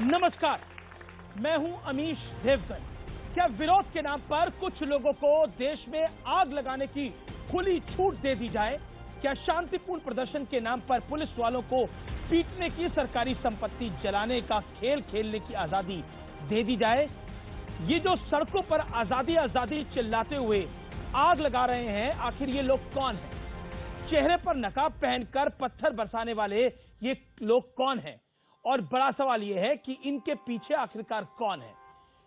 नमस्कार, मैं हूं अमीश देवगन। क्या विरोध के नाम पर कुछ लोगों को देश में आग लगाने की खुली छूट दे दी जाए? क्या शांतिपूर्ण प्रदर्शन के नाम पर पुलिस वालों को पीटने की, सरकारी संपत्ति जलाने का खेल खेलने की आजादी दे दी जाए? ये जो सड़कों पर आजादी आजादी चिल्लाते हुए आग लगा रहे हैं, आखिर ये लोग कौन हैं? चेहरे पर नकाब पहनकर पत्थर बरसाने वाले ये लोग कौन हैं? और बड़ा सवाल यह है कि इनके पीछे आखिरकार कौन है?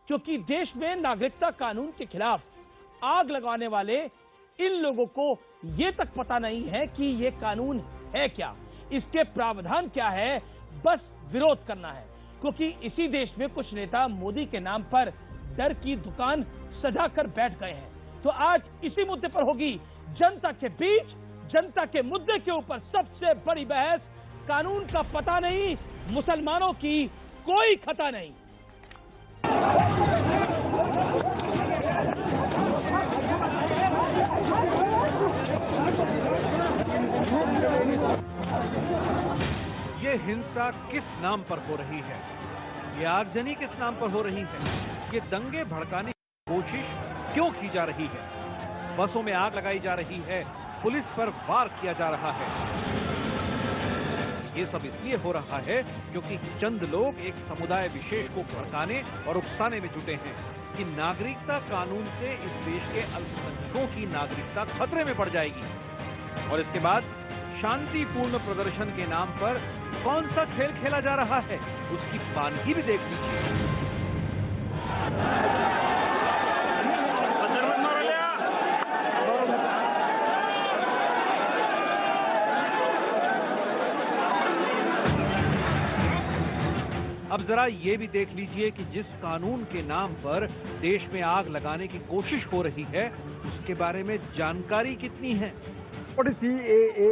क्योंकि देश में नागरिकता कानून के खिलाफ आग लगाने वाले इन लोगों को यह तक पता नहीं है कि यह कानून है क्या, इसके प्रावधान क्या है, बस विरोध करना है। क्योंकि इसी देश में कुछ नेता मोदी के नाम पर डर की दुकान सजाकर बैठ गए हैं। तो आज इसी मुद्दे पर होगी जनता के बीच, जनता के मुद्दे के ऊपर सबसे बड़ी बहस। कानून का पता नहीं, मुसलमानों की कोई खता नहीं। ये हिंसा किस नाम पर हो रही है? ये आगजनी किस नाम पर हो रही है? ये दंगे भड़काने की कोशिश क्यों की जा रही है? बसों में आग लगाई जा रही है, पुलिस पर वार किया जा रहा है। ये सब इसलिए हो रहा है क्योंकि चंद लोग एक समुदाय विशेष को भड़काने और उकसाने में जुटे हैं कि नागरिकता कानून से इस देश के अल्पसंख्यकों की नागरिकता खतरे में पड़ जाएगी। और इसके बाद शांतिपूर्ण प्रदर्शन के नाम पर कौन सा खेल खेला जा रहा है, उसकी बानगी भी देख लीजिए। अब जरा ये भी देख लीजिए कि जिस कानून के नाम पर देश में आग लगाने की कोशिश हो रही है, उसके बारे में जानकारी कितनी है? CAA?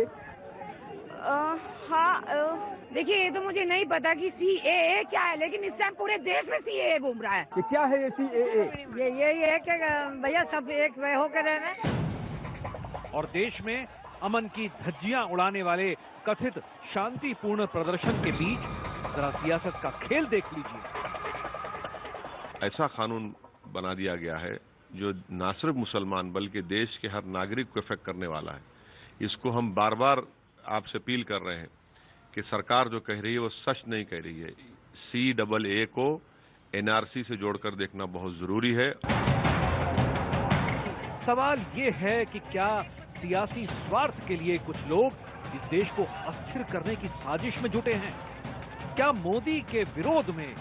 हाँ, देखिए ये तो मुझे नहीं पता कि CAA क्या है, लेकिन इस टाइम पूरे देश में CAA घूम रहा है। ये क्या है ये CAA? ये है कि भैया सब एक वे होकर रह रहे हैं। और देश में अमन की धज्जियां उड़ाने वाले कथित शांतिपूर्ण प्रदर्शन के बीच जरा सियासत का खेल देख लीजिए। ऐसा कानून बना दिया गया है जो न सिर्फ मुसलमान बल्कि देश के हर नागरिक को इफेक्ट करने वाला है। इसको हम बार बार आपसे अपील कर रहे हैं कि सरकार जो कह रही है वो सच नहीं कह रही है। CAA को NRC से जोड़कर देखना बहुत जरूरी है। सवाल ये है कि क्या सियासी स्वार्थ के लिए कुछ लोग इस देश को अस्थिर करने की साजिश में जुटे हैं? क्या मोदी के विरोध में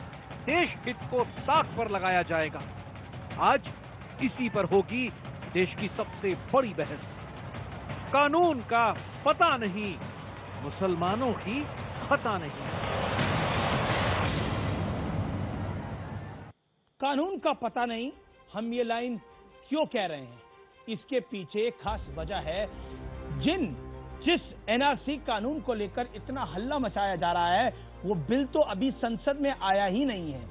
देश हित को ताक पर लगाया जाएगा? आज इसी पर होगी देश की सबसे बड़ी बहस। कानून का पता नहीं, मुसलमानों की खता नहीं। कानून का पता नहीं, हम ये लाइन क्यों कह रहे हैं? इसके पीछे एक खास वजह है। जिस NRC कानून को लेकर इतना हल्ला मचाया जा रहा है, वो बिल तो अभी संसद में आया ही नहीं है।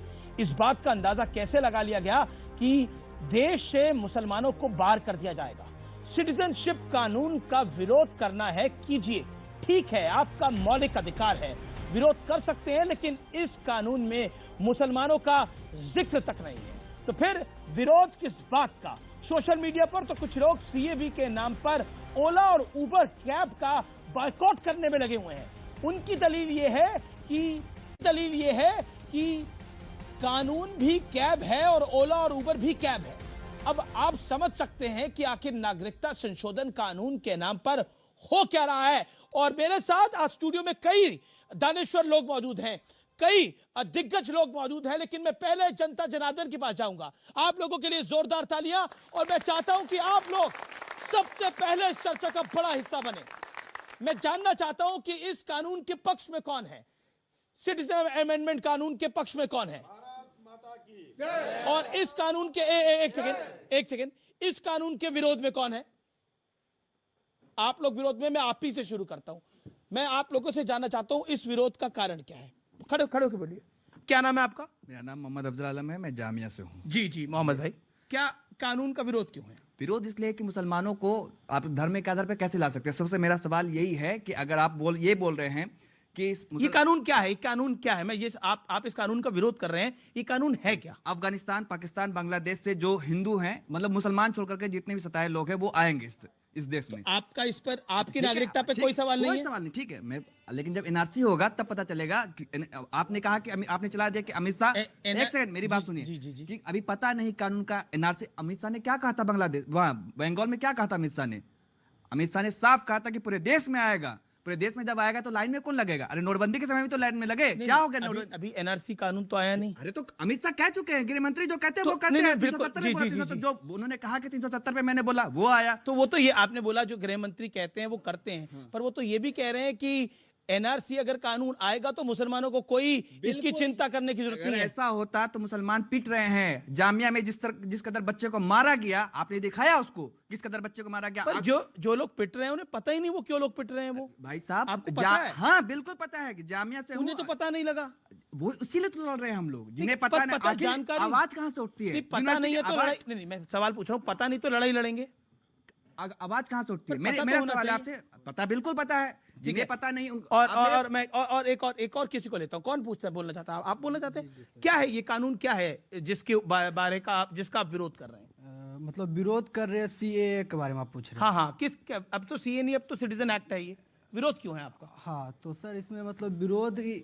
इस बात का अंदाजा कैसे लगा लिया गया कि देश से मुसलमानों को बाहर कर दिया जाएगा। सिटीजनशिप कानून का विरोध करना है, कीजिए, ठीक है, आपका मौलिक अधिकार है, विरोध कर सकते हैं, लेकिन इस कानून में मुसलमानों का जिक्र तक नहीं है। तो फिर विरोध किस बात का? सोशल मीडिया पर तो कुछ लोग CAB के नाम पर ओला और उबर कैब का बॉयकॉट करने में लगे हुए हैं। उनकी दलील ये है कि कानून भी कैब है और ओला और उबर भी कैब है। अब आप समझ सकते हैं कि आखिर नागरिकता संशोधन कानून के नाम पर हो क्या रहा है। और मेरे साथ आज स्टूडियो में कई दानेश्वर लोग मौजूद हैं, कई दिग्गज लोग मौजूद हैं, लेकिन मैं पहले जनता जनार्दन के पास जाऊंगा। आप लोगों के लिए जोरदार तालियां। और मैं चाहता हूं कि आप लोग सबसे पहले इस चर्चा का बड़ा हिस्सा बने। मैं जानना चाहता हूं कि इस कानून के पक्ष में कौन है, सिटीजन अमेंडमेंट कानून के पक्ष में कौन है, और इस कानून के एक सेकेंड, इस कानून के विरोध में कौन है? आप लोग विरोध में, मैं आप ही से शुरू करता हूं। मैं आप लोगों से जानना चाहता हूं इस विरोध का कारण क्या है। खड़े होकर बोलिए, क्या नाम है आपका? मेरा नाम मोहम्मद अफजल आलम है, मैं जामिया से हूँ। जी मोहम्मद भाई, क्या कानून का विरोध क्यों है? विरोध इसलिए कि मुसलमानों को आप धर्म के आधार पर कैसे ला सकते हैं। सबसे मेरा सवाल यही है कि अगर आप ये बोल रहे हैं कि ये कानून क्या है? ये कानून क्या है? मैं ये आप इस कानून का विरोध कर रहे हैं, ये कानून है क्या? अफगानिस्तान, पाकिस्तान, बांग्लादेश से जो हिंदू हैं, मतलब मुसलमान छोड़ करके जितने भी सताए लोग हैं वो आएंगे इस देश में। आपका इस पर आपकी ठीक है, नागरिकता पे ठीक, कोई सवाल नहीं कोई है? सवाल नहीं, ठीक है। मैं लेकिन जब एनआरसी होगा तब पता चलेगा कि आपने कहा कि आपने चला दिया कि अमित शाह, एक सेकंड मेरी बात सुनिए, कि अभी पता नहीं कानून का एनआरसी। अमित शाह ने क्या कहा था बांग्लादेश, वहां बंगाल में क्या कहा था अमित शाह ने? अमित शाह ने साफ कहा था कि पूरे देश में आएगा। पूरे देश में जब आएगा तो लाइन में कौन लगेगा? अरे नोटबंदी के समय में तो लाइन में लगे, क्या हो गया? अभी एनआरसी कानून तो आया नहीं। अरे तो अमित शाह कह चुके हैं, गृह मंत्री जो कहते हैं वो करते हैं। 370 जो उन्होंने कहा कि 370 पे मैंने बोला वो आया। तो वो तो ये आपने बोला जो गृह मंत्री कहते हैं वो करते हैं, पर वो तो ये भी कह रहे हैं कि एनआरसी अगर कानून आएगा तो मुसलमानों को कोई इसकी चिंता करने की जरूरत नहीं है। ऐसा होता तो मुसलमान पिट रहे हैं जामिया में, जिस कदर बच्चे को मारा गया, आपने दिखाया उसको किस कदर बच्चे को मारा गया। पर जो लोग पिट रहे हैं उन्हें पता ही नहीं वो क्यों लोग पिट रहे हैं। वो भाई साहब आपको पता है? हाँ बिल्कुल पता है कि जामिया से उन्हें तो पता नहीं लगा, वो इसीलिए तो लड़ रहे हैं हम लोग, जिन्हें पता नहीं। जानकारी आवाज कहाँ से उठती है? पता नहीं है तो लड़ाई नहीं। मैं सवाल पूछ रहा हूँ, पता नहीं तो लड़ाई लड़ेंगे? आवाज कहाँ से उठती है? मेरा सवाल आपसे, पता बिल्कुल पता है, जिन्हें पता नहीं। और मैं एक और किसी को लेता हूँ। कौन पूछता है, बोलना चाहता है? आप बोलना चाहते हैं? क्या है ये कानून, क्या है जिसके बारे का जिसका आप विरोध कर रहे हैं? मतलब विरोध कर रहे हैं सीएए के बारे में आप पूछ रहे हैं? हाँ, अब तो सीए नहीं, अब तो सिटीजन एक्ट है। ये विरोध क्यों है आपका? हाँ तो सर इसमें मतलब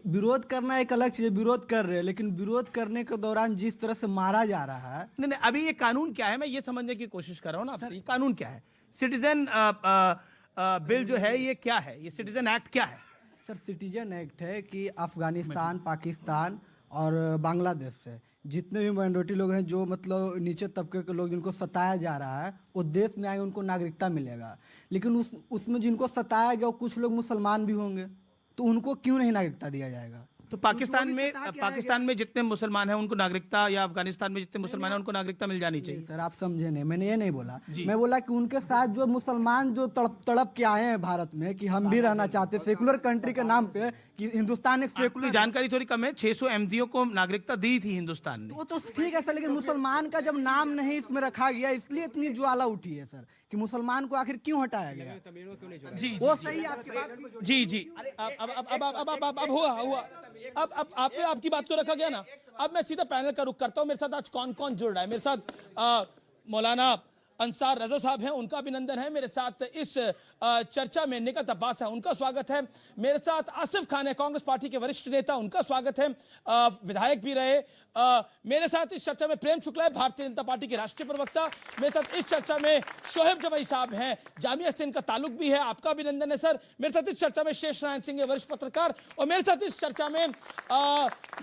विरोध करना एक अलग चीज है, विरोध कर रहे हैं, लेकिन विरोध करने के दौरान जिस तरह से मारा जा रहा है। नहीं, अभी ये कानून क्या है, मैं ये समझने की कोशिश कर रहा हूँ ना आपसे। ये कानून क्या है? सिटीजन बिल जो है ये क्या है? ये सिटीजन एक्ट क्या है? सर सिटीजन एक्ट है कि अफगानिस्तान, पाकिस्तान और बांग्लादेश से जितने भी माइनॉरिटी लोग हैं, जो मतलब नीचे तबके के लोग जिनको सताया जा रहा है, वो देश में आए उनको नागरिकता मिलेगा। लेकिन उसमें जिनको सताया गया वो कुछ लोग मुसलमान भी होंगे, तो उनको क्यों नहीं नागरिकता दिया जाएगा? तो पाकिस्तान में जितने मुसलमान हैं उनको नागरिकता, या अफगानिस्तान में जितने मुसलमान हैं उनको नागरिकता मिल जानी चाहिए? सर आप समझे नहीं, मैंने ये नहीं बोला। मैं बोला कि उनके साथ जो मुसलमान जो तड़प के आए हैं भारत में कि हम भी रहना चाहते, सेकुलर कंट्री के नाम पे, कि हिंदुस्तान एक सेकुलर। जानकारी थोड़ी कम है, 600 अहमदियों को नागरिकता दी थी हिंदुस्तान ने। वो तो ठीक है सर, लेकिन मुसलमान का जब नाम नहीं इसमें रखा गया, इसलिए इतनी ज्वाला उठी है सर, कि मुसलमान को आखिर क्यों हटाया गया? जी वो सही आपकी बात। जी अब हुआ अब आपकी बात को रखा गया ना। अब मैं सीधा पैनल का रुख करता हूं। मेरे साथ आज कौन कौन जुड़ रहा है? मेरे साथ मौलाना अंसार रजा साहब हैं, उनका अभिनंदन है। मेरे साथ इस चर्चा में निकत अब्बास है, उनका स्वागत है। मेरे साथ आसिफ खान है, कांग्रेस पार्टी के वरिष्ठ नेता, उनका स्वागत है, विधायक भी रहे। मेरे साथ इस चर्चा में प्रेम शुक्ला है, भारतीय जनता पार्टी के राष्ट्रीय प्रवक्ता। मेरे साथ इस चर्चा में शोहेब जबई साहब हैं, जामिया से इनका ताल्लुक भी है, आपका अभिनंदन है सर। मेरे साथ इस चर्चा में शेष नारायण सिंह है, वरिष्ठ पत्रकार। और मेरे साथ इस चर्चा में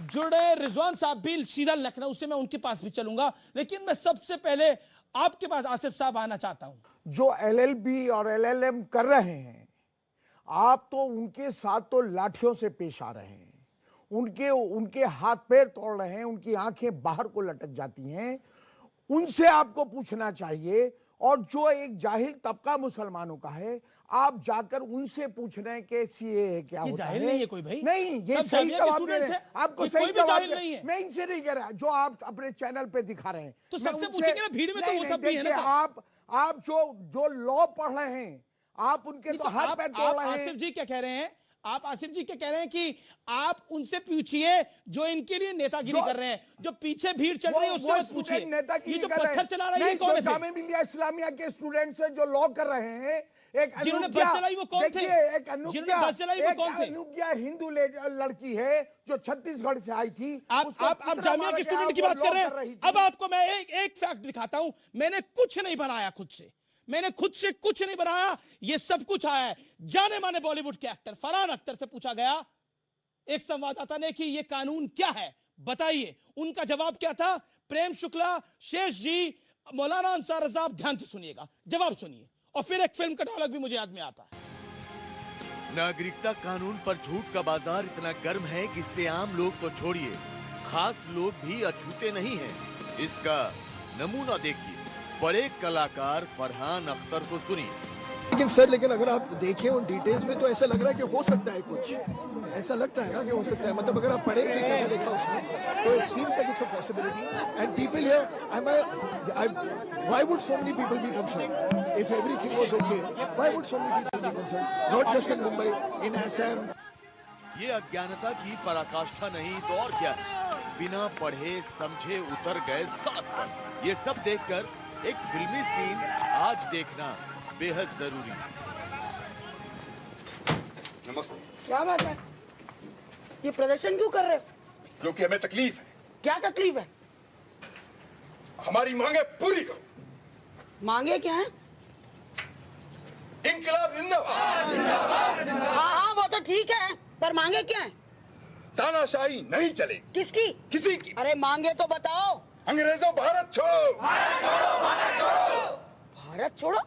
जुड़े रिजवान साहब भी, सीधा लखनऊ से, मैं उनके पास भी चलूंगा। लेकिन मैं सबसे पहले आपके पास आसिफ साहब आना चाहता हूं। जो एलएलबी और एलएलएम कर रहे हैं, आप तो उनके साथ तो लाठियों से पेश आ रहे हैं, उनके हाथ पैर तोड़ रहे हैं, उनकी आंखें बाहर को लटक जाती हैं। उनसे आपको पूछना चाहिए। और जो एक जाहिल तबका मुसलमानों का है, आप जाकर उनसे पूछ रहे हैं कि सीएए क्या होता है? नहीं है कोई भाई, नहीं, ये सही जवाब दे रहे हैं। आपको सही जवाब नहीं है। मैं इनसे नहीं कह रहा, जो आप अपने चैनल पे दिखा रहे हैं। तो सबसे पूछेंगे ना, भीड़ में तो वो सब भी है ना। आप जो लॉ पढ़ रहे हैं, आप उनके तो हाथ पैर तोड़ रहे हैं। आसिफ जी क्या कह रहे हैं? आप आसिफ जी क्या कह रहे हैं कि आप उनसे पूछिए जो इनके लिए नेतागिरी कर रहे हैं, जो पीछे भीड़ चल रही है उससे मत पूछिए। ये जो पत्थर चला रहा है कौन है? जामिया मिलिया इस्लामिया के स्टूडेंट्स हैं जो लॉ कर रहे हैं। एक जिन्होंने बस चलाई वो कौन थे? एक अनुज्ञा हिंदू लड़की है जो छत्तीसगढ़ से आई थी। आप जामिया के स्टूडेंट की बात कर रहे हैं। अब आपको मैं एक फैक्ट दिखाता हूं। मैंने कुछ नहीं बनाया खुद से, मैंने खुद से कुछ नहीं बनाया, ये सब कुछ आया है जाने माने बॉलीवुड के एक्टर फरहान अख्तर से। पूछा गया एक संवाददाता ने कि ये कानून क्या है, बताइए। उनका जवाब क्या था? प्रेम शुक्ला, शेष जी, मौलाना अंसार रजा, आप ध्यान से सुनिएगा, जवाब सुनिए। और फिर एक फिल्म का डायलॉग भी मुझे याद में आता है। नागरिकता कानून पर झूठ का बाजार इतना गर्म है कि इससे आम लोग तो छोड़िए, खास लोग भी अछूते नहीं हैं। इसका नमूना देखिए, बड़े कलाकार फरहान अख्तर को सुनिए। लेकिन अगर आप देखें उन डिटेल्स में तो ऐसा लग रहा है कि हो सकता है, कुछ ऐसा लगता है ना कि हो सकता है। मतलब अगर आप पढ़ेंगे क्या लिखा उसमें, तो it seems like it's a possibility. And people here, why would so many people be concerned if everything was okay? Why would so many people be concerned? Not just in Mumbai, in Assam. ये अज्ञानता की पराकाष्ठा नहीं तो और क्या है। बिना पढ़े समझे उतर गए सड़क पर। ये सब देखकर एक फिल्मी सीन आज देखना बेहद जरूरी है। नमस्ते। क्या बात है, ये प्रदर्शन क्यों कर रहे हो? क्योंकि हमें तकलीफ है। क्या तकलीफ है? हमारी मांगे पूरी करो। मांगे क्या है? इंकलाब जिंदाबाद। हाँ, वो तो ठीक है, पर मांगे क्या है? तानाशाही नहीं चलेगी। किसकी? किसी की। अरे मांगे तो बताओ। अंग्रेजों भारत छोड़ो। भारत छोड़ो।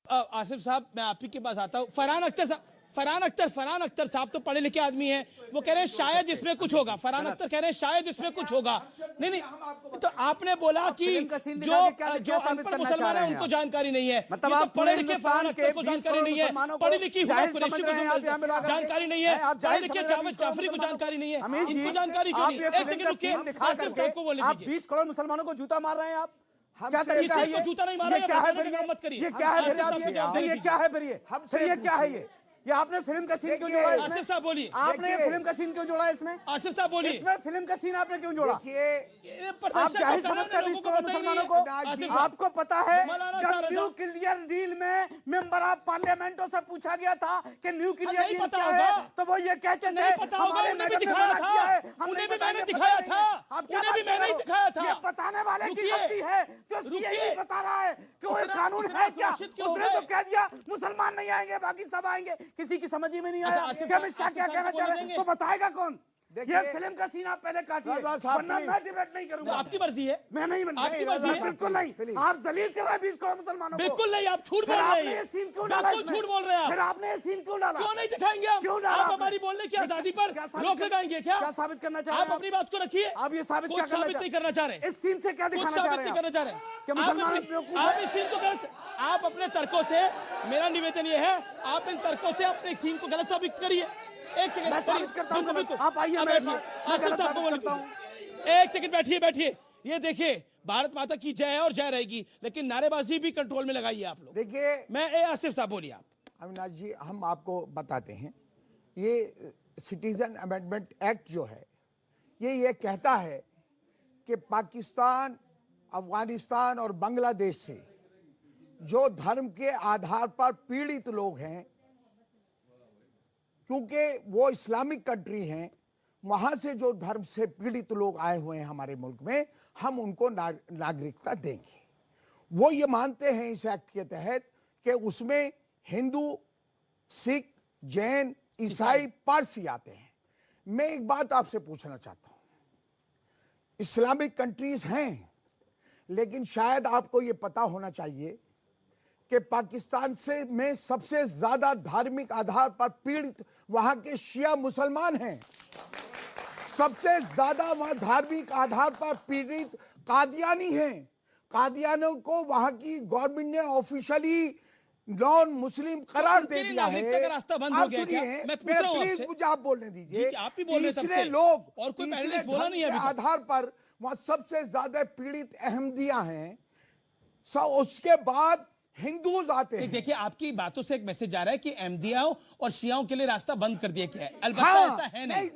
आसिफ साहब, मैं आप ही के पास आता हूँ। फरहान अख्तर साहब तो पढ़े लिखे आदमी हैं। वो कह रहे हैं शायद इसमें कुछ होगा। फरहान अख्तर कह रहे हैं शायद इसमें कुछ होगा। नहीं, तो आपने बोला कि जो अनपढ़ मुसलमान है उनको जानकारी नहीं है। मतलब ये तो आप पढ़े लिखे फरहान अख्तर को जानकारी नहीं है, पढ़ी लिखी हुआ कुरैशी को जानकारी नहीं है, पढ़े लिखे जावेद जाफरी को जानकारी नहीं है, इनको जानकारी क्यों नहीं? एक सेकंड रुकिए, आसिफ साहब को बोलने दीजिए। 20 करोड़ मुसलमानों को जूता मार रहे हैं आप। क्या तरीका है ये? जूता नहीं मारा, ये क्या है फिर? मत करिए। ये क्या है फिर? ये क्या है फिर? ये क्या है? ये आपने फिल्म का सीन क्यों जोड़ा इसमें? आसिफ साहब बोलिए। आपने ये फिल्म का सीन क्यों जोड़ा इसमें? आसिफ साहब बोलिए। इसमें फिल्म का सीन आपने क्यों जोड़ा? आप जाहिर समझते हैं 20 करोड़ मुसलमानों को? आपको पता है जब न्यू क्लियर डील में मेंबर ऑफ पार्लियामेंटों से पूछा गया था कि न्यू क्लियर डील क्या है, तो वो ये कहते थे हमारे उन्हें भी दिखाया था, उन्हें भी मैंने दिखाया था, उन्हें भी मैंने ही दिखाया था। ये बताने वाले की गलती है जो सीए बता रहा है कि वो कानून है क्या। उसने तो कह दिया मुसलमान नहीं आएंगे, बाकी सब आएंगे। किसी की समझ ही में नहीं आया कि अमित शाह क्या कहना चाह रहे हैं, तो बताएगा कौन? ये फिल्म का सीन आप पहले काटिए, वरना मैं डिबेट नहीं करूंगा। आपकी मर्जी है। मैं नहीं आपकी मर्जी है। बिल्कुल नहीं। आप जलील कर रहे हैं 20 करोड़ मुसलमानों को। बिल्कुल नहीं, आप झूठ बोल रहे हैं। सीन क्यों डाला? बिल्कुल झूठ बोल रहे हैं। फिर आपने ये सीन क्यों डाला? क्यों नहीं दिखाएंगे हम? क्यों डाला? आप हमारी बोलने की आजादी पर रोक लगाएंगे क्या? क्या साबित करना चाह रहे हैं? आप अपनी बात को रखिए। आप ये साबित नहीं करना चाह रहे। इस सीन से क्या दिखाना चाह रहे हैं? करना चाह रहे हैं कि मुसलमान बेवकूफ आप इस सीन को गलत, आप अपने तर्कों से, मेरा निवेदन ये है, आप इन तर्कों से अपने सीन को गलत साबित करिए। एक सेकंड मैं साबित करता हूं। आप आइए, मैं गलत साबित करता हूं। एक सेकंड बैठिए। ये देखिए, भारत माता की जय है और जय रहेगी, लेकिन नारेबाजी भी कंट्रोल में लगाइए आप लोग। देखिए, मैं आसिफ साहब बोलिए आप। अविनाश जी, हम आपको बताते हैं, ये सिटीजन अमेंडमेंट एक्ट जो है ये कहता है कि पाकिस्तान, अफगानिस्तान और बांग्लादेश से जो धर्म के आधार पर पीड़ित लोग हैं, क्योंकि वो इस्लामिक कंट्री हैं, वहां से जो धर्म से पीड़ित लोग आए हुए हैं हमारे मुल्क में, हम उनको नागरिकता देंगे। वो ये मानते हैं इस एक्ट के तहत कि उसमें हिंदू, सिख, जैन, ईसाई, पारसी आते हैं। मैं एक बात आपसे पूछना चाहता हूं, इस्लामिक कंट्रीज हैं, लेकिन शायद आपको ये पता होना चाहिए कि पाकिस्तान से में सबसे ज्यादा धार्मिक आधार पर पीड़ित वहां के शिया मुसलमान हैं। सबसे ज्यादा वहां धार्मिक आधार पर पीड़ित कादियानी हैं। कादियानों को वहां की गवर्नमेंट ने ऑफिशियली नॉन मुस्लिम करार दे दिया है। रास्ता बंद हो गया क्या? मैं पूछ रहा हूं प्लीज मुझे आप बोलने दीजिए। आप भी बोल रहे हैं, तीसरे लोग और कोई पैनलिस्ट बोला नहीं है अभी तक। आधार पर वहां सबसे ज्यादा पीड़ित अहमदिया हैं। उसके बाद हिंदूज आते हैं। देखिए, आपकी बातों से एक मैसेज आ रहा है कि अहमदियाओं और शियाओं के लिए रास्ता बंद कर दिया गया है। अलबत्ता ऐसा है नहीं।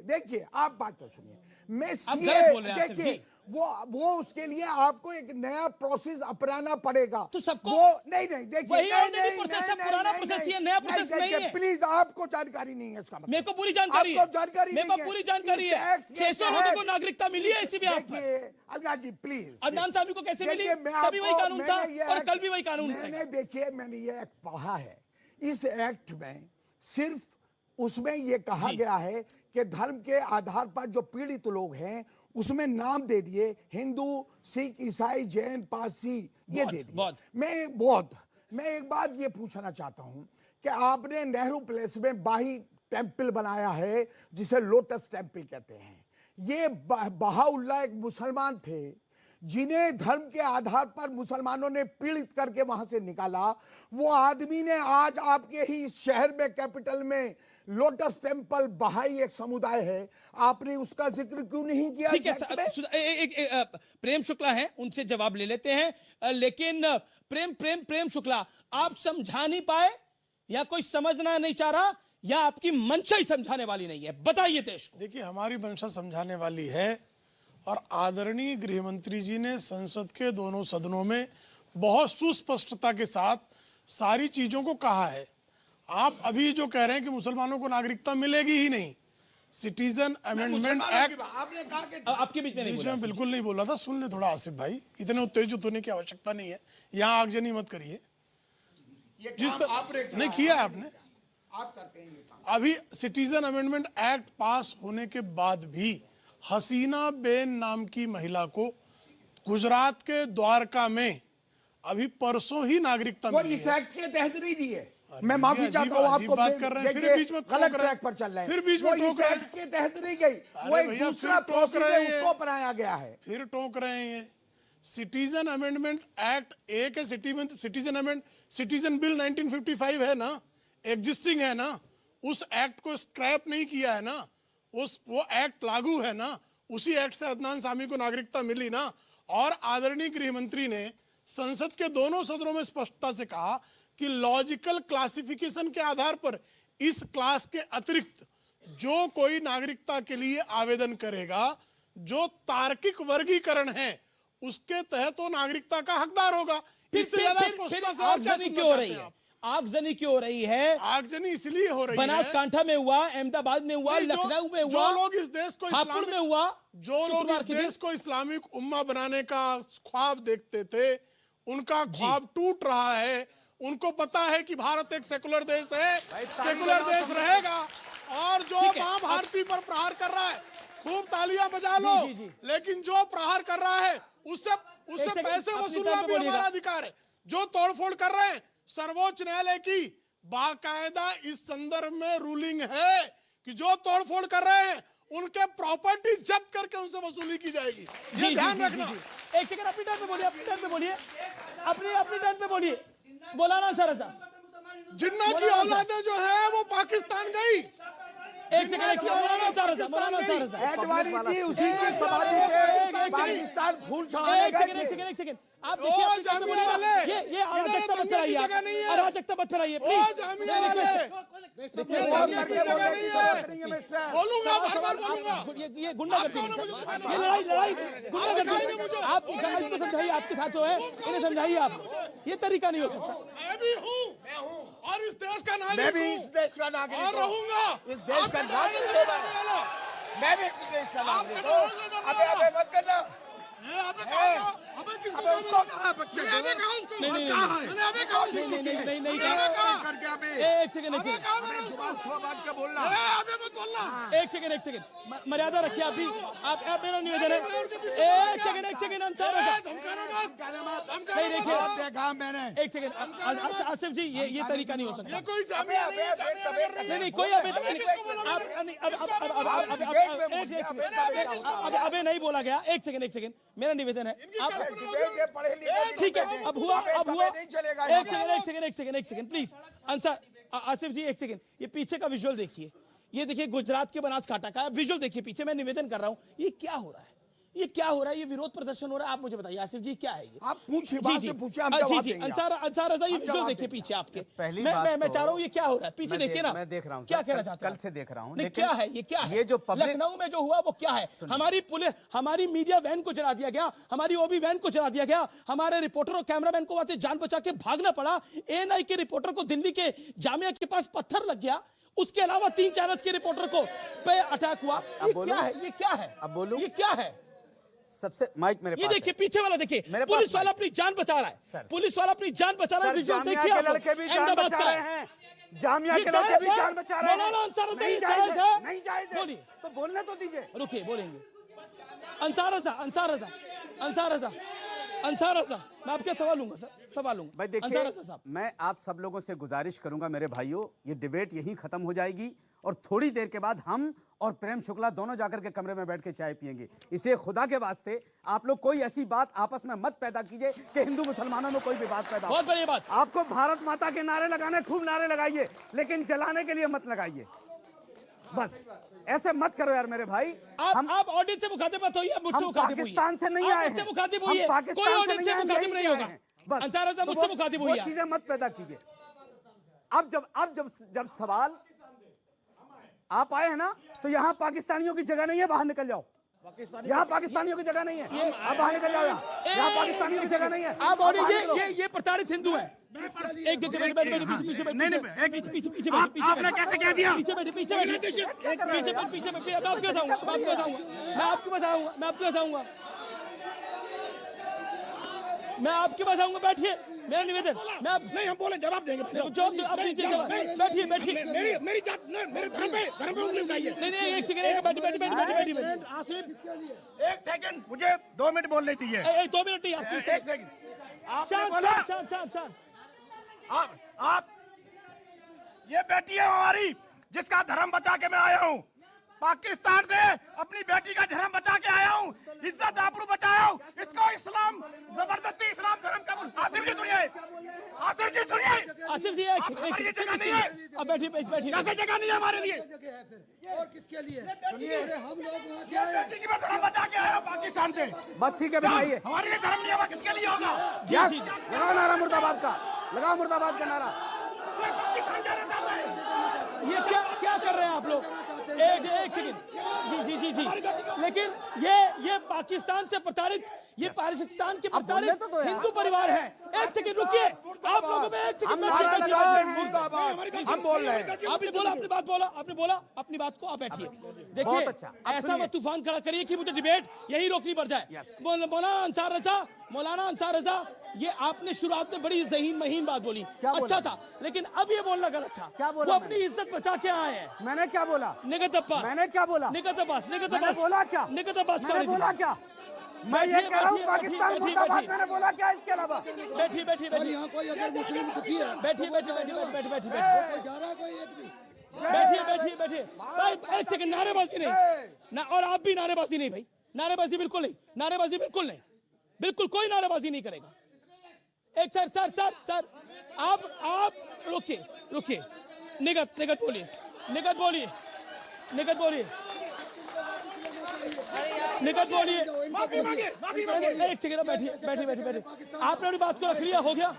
देखिए आप बात तो सुनिए। मैं गलत बोल रहे हैं आसिफ जी। वो उसके लिए आपको एक नया प्रोसेस अपनाना पड़ेगा। तो सबको नहीं देखिए, वही ऑलरेडी प्रोसेस है, पुराना प्रोसेस है, नया प्रोसेस नहीं है। प्लीज, आपको जानकारी नहीं है इसका मतलब। मेरे को पूरी जानकारी है। आपको जानकारी नहीं है। मेरे को पूरी जानकारी है। 600 लोगों को नागरिकता मिली है इसी बिहार पर। अविनाश जी प्लीज। अदनान साहब को कैसे मिली? तभी वही कानून था और कल भी वही कानून है। मैंने ये एक्ट पढ़ा है। इस एक्ट में सिर्फ उसमें ये कहा गया है कि धर्म के आधार पर जो पीड़ित लोग हैं उसमें नाम दे दिए, हिंदू, सिख, ईसाई, जैन, पारसी, ये दे दिए। मैं एक बात ये पूछना चाहता हूं कि आपने नेहरू प्लेस में बाही टेम्पल बनाया है जिसे लोटस टेम्पल कहते हैं। ये बहाउल्लाह एक मुसलमान थे जिन्हें धर्म के आधार पर मुसलमानों ने पीड़ित करके वहां से निकाला। वो आदमी ने आज आपके ही शहर में, कैपिटल में, लोटस टेम्पल बहाई एक समुदाय है, आपने उसका जिक्र क्यों नहीं किया? ठीक है, प्रेम शुक्ला हैं, उनसे जवाब ले लेते हैं। लेकिन प्रेम शुक्ला, आप समझा नहीं पाए या कोई समझना नहीं चाह रहा या आपकी मंशा ही समझाने वाली नहीं है? बताइए देश को। देखिए, हमारी मंशा समझाने वाली है और आदरणीय गृह मंत्री जी ने संसद के दोनों सदनों में बहुत सुस्पष्टता के साथ सारी चीजों को कहा है। आप अभी जो कह रहे हैं कि मुसलमानों को नागरिकता मिलेगी ही नहीं, सिटीजन अमेंडमेंट एक्ट, आपने कहा कि आपके बीच में नहीं बोला। बिल्कुल नहीं बोला था। सुन ले थोड़ा आसिफ भाई, इतने उत्तेजित होने की आवश्यकता नहीं है, यहाँ आगजनी मत करिए। जिस तरह नहीं किया है आपने, आप करते हैं ये काम। अभी सिटीजन अमेंडमेंट एक्ट पास होने के बाद भी हसीना बेन नाम की महिला को गुजरात के द्वारका में अभी परसों ही नागरिकता वो मिली इस है। एक्ट के तहत नहीं दी है। मैं माफी चाहता हूँ आपको, बात कर रहे हैं, फिर बीच में गलत ट्रैक पर चल रहे हैं। फिर बीच में वो इस टोक रहे एक्ट के तहत नहीं गई, वो एक भैया, दूसरा फिर टोक प्रोसीजर रहे हैं। उसको अपनाया गया है। फिर टोक रहे हैं। सिटीजन अमेंडमेंट एक्ट एक है, सिटीजन बिल 1955 है ना, एग्जिस्टिंग है ना, उस एक्ट को स्क्रैप नहीं किया है ना, वो एक्ट लागू है ना, उसी एक्ट से अदनान सामी को नागरिकता मिली ना। और आदरणीय गृह मंत्री ने संसद के दोनों सदनों में स्पष्टता से कहा कि लॉजिकल क्लासिफिकेशन के आधार पर इस क्लास के अतिरिक्त जो कोई नागरिकता के लिए आवेदन करेगा, जो तार्किक वर्गीकरण है, उसके तहत वो नागरिकता का हकदार होगा। इससे ज्यादा स्पष्टता से और क्या आगजनी क्यों हो रही है? आगजनी क्यों हो रही है? आगजनी इसलिए हो रही है, बनासकांठा में हुआ, अहमदाबाद में हुआ, लखनऊ में हुआ, जो लोग इस देश को हापुड़ में हुआ, जो लोग इस देश को इस्लामिक उम्मा बनाने का ख्वाब देखते थे, उनका ख्वाब टूट रहा है। उनको पता है कि भारत एक सेकुलर देश है, सेकुलर देश रहेगा। और जो मां भारती पर प्रहार कर रहा है, खूब तालियां बजा लो, लेकिन जो प्रहार कर रहा है उससे पैसे वसूलना भी हमारा अधिकार है। जो तोड़फोड़ कर रहे हैं, सर्वोच्च न्यायालय की बाकायदा इस संदर्भ में रूलिंग है कि जो तोड़फोड़ कर रहे हैं उनके प्रॉपर्टी जब्त करके उनसे वसूली की जाएगी। ये ध्यान रखना। एक सेकंड, अपनी टाइम पे बोलिए, अपनी टाइम पे बोलिए, अपनी टाइम पे बोलिए। बोलाना सर, जिन्ना की औलादें जो है वो पाकिस्तान गई। एक सेकंड, मौलाना एडवाणी जी उसी की समाधि पे पाकिस्तान फूल चढ़ाने गए थे। एक सेकंड, आप देखिए, ये अराजकता मत कराइए, अराजकता मत कराइए प्लीज। ये गुंडागर्दी, ये लड़ाई गुंडागर्दी। आप इसको समझाइए, आपके साथ जो है इन्हें समझाइए। आप ये तरीका नहीं हो सकता। मैं भी हूँ और इस देश का नागरिक, मैं भी इस देश का नागरिक और रहूंगा। इस देश का नागरिक, मैं भी इस देश का नागरिक हूँ। अबे मत करना। एक सेकंड, मर्यादा रखिए आप भी। आप मेरा निवेदन है, एक सेकंड अंसार नहीं, देखिए देखा मैंने। एक सेकंड आसिफ जी, ये तरीका नहीं हो सकता। नहीं, कोई अबे नहीं बोला गया। एक सेकंड, मेरा निवेदन है, ठीक है, अब हुआ। एक सेकंड प्लीज। अंसार, आसिफ जी एक सेकंड, ये पीछे का विजुअल देखिए। ये देखिए गुजरात के बनासकांठा का विजुअल देखिए पीछे। मैं निवेदन कर रहा हूँ, ये क्या हो रहा है? ये क्या हो रहा है? ये विरोध प्रदर्शन हो रहा है। आप मुझे बताइए आसिफ जी, क्या है ये? आप पूछिए, बात से पूछिए, हम जी जवाब जी, देंगे। अंसार रजा, ये विजुअल देखिए पीछे आपके। मैं चाह रहा हूँ, ये क्या हो रहा है? पीछे देखिए ना, मैं देख रहा हूँ, क्या कहना चाहते हैं? कल से देख रहा हूँ। नहीं, क्या है ये? क्या है ये जो लखनऊ में जो हुआ वो क्या है? हमारी पुलिस, हमारी मीडिया वैन को जला दिया गया, हमारी ओबी वैन को जला दिया गया, हमारे रिपोर्टर और कैमरामैन को वहां से जान बचा के भागना पड़ा। एएनआई के रिपोर्टर को दिल्ली के जामिया के पास पत्थर लग गया। उसके अलावा 3 चैनल्स के रिपोर्टर को पे अटैक हुआ। ये क्या है? ये क्या है? अब बोलूं? ये क्या है? सबसे माइक मेरे ये पास देखिए पीछे वाला, देखिए पुलिस वाला अपनी जान बचा रहा है। पुलिस वाला अपनी जान बचा रहा है। विजुअल देखिए, आप लड़के भी जान बचा रहे हैं। जामिया के लड़के भी जान बचा रहे हैं। नहीं जायज है। बोलिए, तो बोलने तो दीजिए। रुकिए, बोलेंगे। अंसार रजा, मैं आपके सवाल लूंगा सर, सवाल लूंगा। भाई देखिए, मैं आप सब लोगों से गुजारिश करूंगा मेरे भाइयों, ये डिबेट यहीं खत्म हो जाएगी और थोड़ी देर के बाद हम और प्रेम शुक्ला दोनों जाकर के कमरे में बैठ के चाय पियेंगे। इसलिए खुदा के वास्ते आप लोग कोई ऐसी बात आपस में मत पैदा कीजिए कि हिंदू मुसलमानों में कोई विवाद पैदा हो। बहुत बड़ी बात। आपको भारत माता के नारे लगाने, खूब नारे लगाइए, लेकिन जलाने के लिए मत लगाइए। बस ऐसे मत करो यार मेरे भाई। आप ऑडियंस से मुखातिब मत होइए, मुझसे मुखातिब होइए। पाकिस्तान से नहीं आए हैं, मुखातिब होइए, कोई ऑडियंस से मुखातिब नहीं होगा। बस अंसार मुझसे मुखातिब होइए। चीजें मत पैदा कीजिए। अब जब सवाल आप आए हैं ना, तो यहाँ पाकिस्तानियों की जगह नहीं है, बाहर निकल जाओ। यहाँ पाकिस्तानियों की जगह नहीं है, आप बाहर निकल जाओ। यहाँ पाकिस्तानियों की जगह नहीं है। आप और ये प्रताड़ित हिंदू है। एक पीछे आपने कैसे कह दिया? पीछे मैं आपके पास आऊंगा, बैठिए। मेरा निवेदन, नहीं हम बोले जवाब देंगे। बैठिए। मेरी जात मेरे धर्म पे उंगली उठाइए। नहीं एक सेकंड, बैठिए। आसिफ एक सेकंड, मुझे 2 मिनट बोलने चाहिए। 2 मिनट नहीं, एक सेकंड। आपने बोला आप ये बेटी है हमारी, जिसका धर्म बचा के मैं आया हूँ। पाकिस्तान से अपनी बेटी का धर्म बचा के आया हूँ, इज्जत आबरू बचाया हूँ। इसको इस्लाम जबरदस्ती इस्लाम धर्म कबूल। आसिफ जी सुनिए, आसिफ जी एक जगह नहीं है। अब बैठिए। कैसे जगह नहीं है हमारे लिए? और किसके लिए? हम लोग वहाँ से ये बेटी की मैं धर्म बचा के आया हूँ पाकिस्तान से। बस ठीक है, बताइए। हमारे लिए धर्म नहीं होगा, किसके लिए होगा? लगाओ नारा मुर्दाबाद का, लगाओ मुर्दाबाद का नारा। ये क्या कर रहे हैं आप लोग? एक सेकंड। जी। लेकिन ये पाकिस्तान से प्रताड़ित, ये पाकिस्तान के प्रताड़ित हिंदू परिवार है। एक सेकंड रुकिए, आप लोगों में एक सेकंड। हम बोल रहे हैं। आपने बोला अपनी बात को, आप बैठिए। देखिए, ऐसा मत तूफान खड़ा करिए कि मुझे डिबेट यही रोकनी पड़ जाए। मौलाना अंसार रजा, ये आपने शुरुआत में बड़ी ज़हीन महीन बात बोली, अच्छा था, लेकिन अब ये बोलना गलत था। क्या बोला? वो अपनी इज्जत बचा के आए हैं। मैंने क्या बोला? निगत अब्बास। मैंने क्या बोला? निगत अब्बास। बोला क्या? निगत अब्बास मैंने बोला क्या? मैं ये कह रहा हूँ पाकिस्तान मुर्दाबाद। मैंने बोला क्या इसके अलावा? बैठिए। यहाँ कोई अगर मुस्लिम दुखी है, बैठिए। कोई जा रहा है, कोई एक भी। बैठिए। भाई एक सेकंड, नारेबाजी नहीं ना, और आप भी नारेबाजी नहीं भाई, नारेबाजी बिल्कुल नहीं, बिल्कुल कोई नारेबाजी नहीं करेगा। एक सर आप रुकिए। निगत बोलिए। माफी मांगे। एक सेकंड, बैठिए। आपने अपनी बात को रख लिया, हो गया।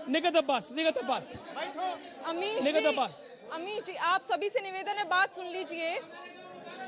निगत अब्बास। अमीश जी, आप सभी से निवेदन है, बात सुन लीजिए।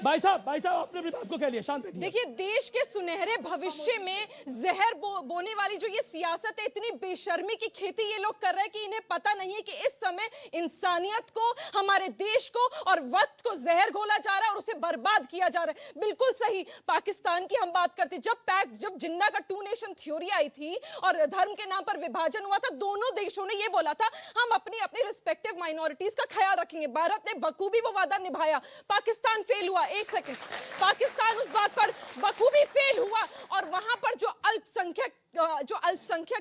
भाई साहब आपने अपनी बात को कह लिया, शांत बैठिए। देखिए, देश के सुनहरे भविष्य में जहर बोने वाली जो ये सियासत है, इतनी बेशर्मी की खेती ये लोग कर रहे हैं कि इन्हें पता नहीं है कि इस समय इंसानियत को, हमारे देश को और वक्त को जहर घोला जा रहा है और उसे बर्बाद किया जा रहा है। बिल्कुल सही, पाकिस्तान की हम बात करते, जब जिन्ना का 2 नेशन थ्योरी आई थी और धर्म के नाम पर विभाजन हुआ था, दोनों देशों ने ये बोला था हम अपनी रिस्पेक्टिव माइनॉरिटीज का ख्याल रखेंगे। भारत ने बखूबी वो वादा निभाया, पाकिस्तान फेल हुआ। एक सेकंड, पाकिस्तान उस बात पर बखूबी फेल हुआ और वहां पर जो अल्पसंख्यक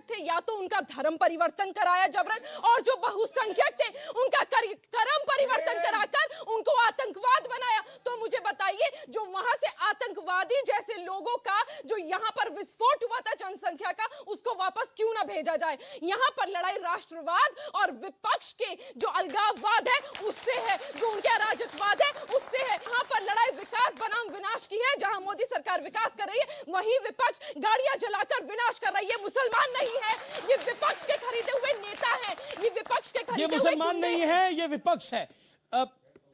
थे, या तो उनका धर्म परिवर्तन कराया जबरन, और जो बहुसंख्यक थे उनका कर्म परिवर्तन कराकर उनको आतंकवाद बनाया। तो मुझे बताइए, जो वहां से आतंकवादी जैसे लोगों का जो यहाँ पर विस्फोट हुआ था जनसंख्या का, उसको वापस क्यों ना भेजा जाए? यहाँ पर लड़ाई राष्ट्रवाद और विपक्ष के जो अलगाववाद है उससे है, जो उनके अराजकवाद है उससे है। यहाँ पर लड़ाई विकास बनाम विनाश की है। जहां मोदी सरकार विकास कर रही है, वहीं विपक्ष गाड़ियां जलाकर विनाश कर रही है। मुसलमान नहीं है, ये विपक्ष के खरीदे हुए नेता हैं। ये विपक्ष के खरीदे हुए मुसलमान नहीं है, ये विपक्ष है।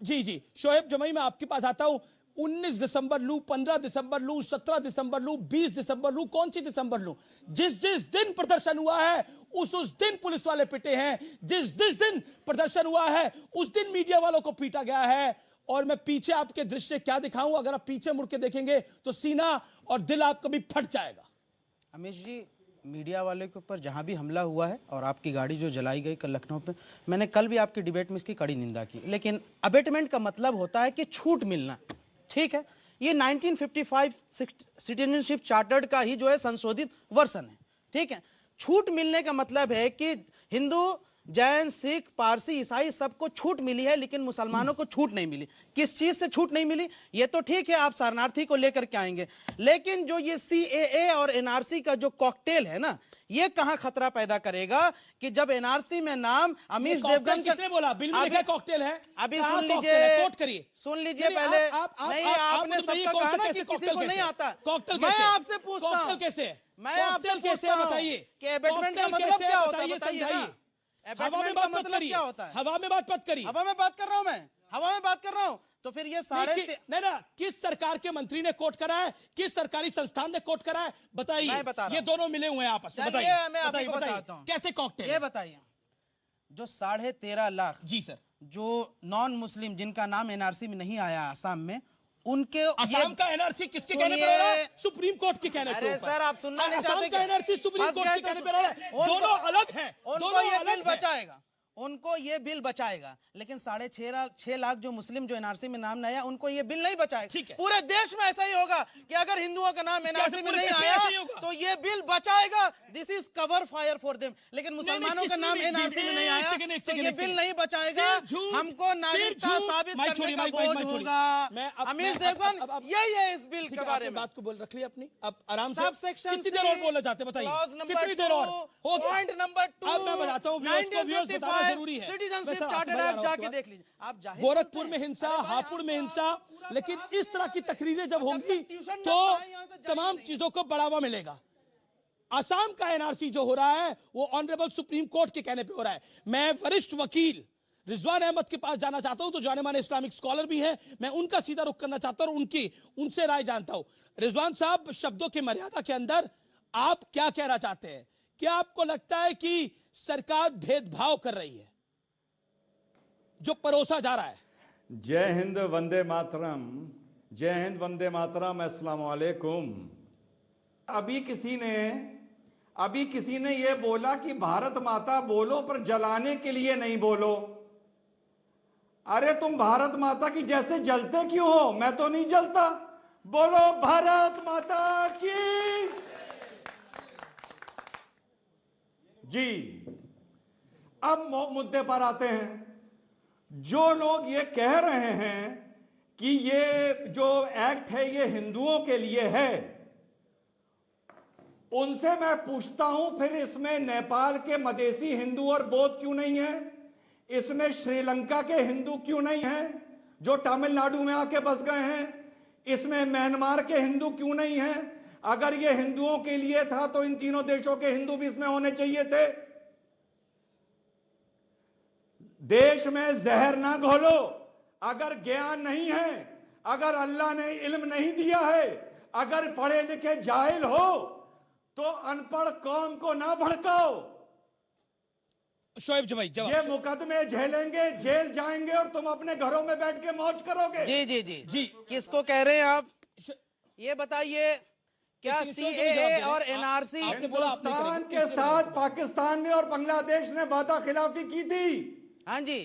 जी शोएब जमई, मैं आपके पास आता हूं। 19 दिसंबर लूं, 15 दिसंबर लूं, 17 दिसंबर लूं, 20 दिसंबर लूं, कौन सी दिसंबर लूं? जिस दिन प्रदर्शन हुआ है उस दिन पुलिस वाले पिटे हैं। जिस दिन प्रदर्शन हुआ है उस दिन मीडिया वालों को पीटा गया है। और मैं पीछे आपके दृश्य क्या दिखाऊं, अगर आप पीछे मुड़ के देखेंगे तो सीना और दिल आपका भी फट जाएगा। अमीश जी, मीडिया वाले के ऊपर जहां भी हमला हुआ है और आपकी गाड़ी जो जलाई गई कल लखनऊ पे, मैंने कल भी आपकी डिबेट में इसकी कड़ी निंदा की। लेकिन अबेटमेंट का मतलब होता है कि छूट मिलना, ठीक है? ये 1955 सिटीजनशिप चार्टर्ड का ही जो है संशोधित वर्जन है, ठीक है? छूट मिलने का मतलब है कि हिंदू, जैन, सिख, पारसी, ईसाई सबको छूट मिली है, लेकिन मुसलमानों को छूट नहीं मिली। किस चीज से छूट नहीं मिली? ये तो ठीक है, आप शरणार्थी को लेकर के आएंगे, लेकिन जो ये CAA और NRC का जो कॉकटेल है ना, ये कहां खतरा पैदा करेगा कि जब NRC में नाम अमीश देवगन किसने बोला? बिल में लिखा कॉकटेल है। अभी सुन लीजिए, कोट करिए, सुन लीजिए पहले। नहीं, आपने सबका कहा ना कि किसी को नहीं आता। कॉकटेल मैं आपसे पूछता हूं, कॉकटेल कैसे? मैं आपसे कैसे बताइए कि एबेटमेंट का मतलब क्या होता है? बताइए। हवा में बात मत करिए, हवा में बात मत करिए। हवा में बात कर रहा हूं मैं, हवा में बात कर रहा हूं। तो फिर ये नहीं ना, किस सरकार के मंत्री ने कोट करा है, किस सरकारी संस्थान ने कोट करा है, बताइए। मैं बता रहा हूं। ये दोनों मिले हुए हैं आपस में, बताइए। मैं आपको बताता हूं कैसे कॉकटेल। ये बताइए, जो 13.5 लाख जी सर जो नॉन मुस्लिम जिनका नाम एनआरसी में नहीं आया आसाम में, उनके असम का एनआरसी किसके कहने पर हो रहा है? सुप्रीम कोर्ट के कहने पे। अरे सर आप सुनना नहीं चाहते? असम का एनआरसी सुप्रीम कोर्ट के कहने पर हो रहा है। दोनों अलग हैं, उनको ये बिल बचाएगा, उनको ये बिल बचाएगा, लेकिन 6.5 लाख जो मुस्लिम जो एनआरसी में नाम नहीं आया, उनको ये बिल नहीं बचाएगा। पूरे देश में ऐसा ही होगा कि अगर हिंदुओं का नाम एनआरसी में नहीं आया तो ये बिल बचाएगा। This is cover fire for them. लेकिन मुसलमानों का नाम एनआरसी में नहीं आया तो ये बिल नहीं बचाएगा। हमको नागरिकता साबित करने का बोझ होगा। अमीर देवगन यही है इस बिल के बारे में। बात को बोल रख लिया अपनी, अब आराम से। सब सेक्शन कितनी देर और बोलना चाहते हैं बताइए, कितनी देर और हो गया? पॉइंट नंबर 2 अब मैं बताता हूं, व्यूअर्स को व्यूअर्स बताना जरूरी है। सिटीजनशिप चार्टर एक्ट जाके देख लीजिए आप। गोरखपुर में हिंसा, हापुड़ में हिंसा, लेकिन इस तरह की तकरीरें जब होंगी तो तमाम चीजों को बढ़ावा मिलेगा। असम का एनआरसी जो हो रहा है वो ऑनरेबल सुप्रीम कोर्ट के कहने पे हो रहा है। मैं वरिष्ठ वकील रिजवान अहमद के पास जाना चाहता हूं, तो जाने माने इस्लामिक स्कॉलर भी हैं, मैं उनका सीधा रुख करना चाहता हूं और उनसे राय जानता हूं। रिजवान साहब, शब्दों की मर्यादा के अंदर आप क्या कहना चाहते हैं? क्या आपको लगता है कि सरकार भेदभाव कर रही है जो परोसा जा रहा है? जय हिंद वंदे मातरम, जय हिंद वंदे मातरम, अस्सलाम वालेकुम। अभी किसी ने ये बोला कि भारत माता बोलो पर जलाने के लिए नहीं बोलो। अरे तुम भारत माता की जैसे जलते क्यों हो? मैं तो नहीं जलता। बोलो भारत माता की जी। अब मुद्दे पर आते हैं। जो लोग ये कह रहे हैं कि ये जो एक्ट है ये हिंदुओं के लिए है, उनसे मैं पूछता हूं फिर इसमें नेपाल के मदेशी हिंदू और बौद्ध क्यों नहीं है? इसमें श्रीलंका के हिंदू क्यों नहीं है जो तमिलनाडु में आके बस गए हैं? इसमें म्यांमार के हिंदू क्यों नहीं है? अगर ये हिंदुओं के लिए था तो इन तीनों देशों के हिंदू भी इसमें होने चाहिए थे। देश में जहर ना घोलो। अगर ज्ञान नहीं है, अगर अल्लाह ने इल्म नहीं दिया है, अगर पढ़े लिखे जाहिल हो तो अनपढ़ कौम को ना भड़काओ। शोएब जी भाई जवाब। ये मुकदमे झेलेंगे, जेल जाएंगे और तुम अपने घरों में बैठ के मौज करोगे। जी जी जी जी। किसको कह रहे हैं आप? ये बताइए, क्या सीएए और एनआरसी हिंदुस्तान के साथ पाकिस्तान ने और बांग्लादेश ने वादा खिलाफी की थी? हाँ जी,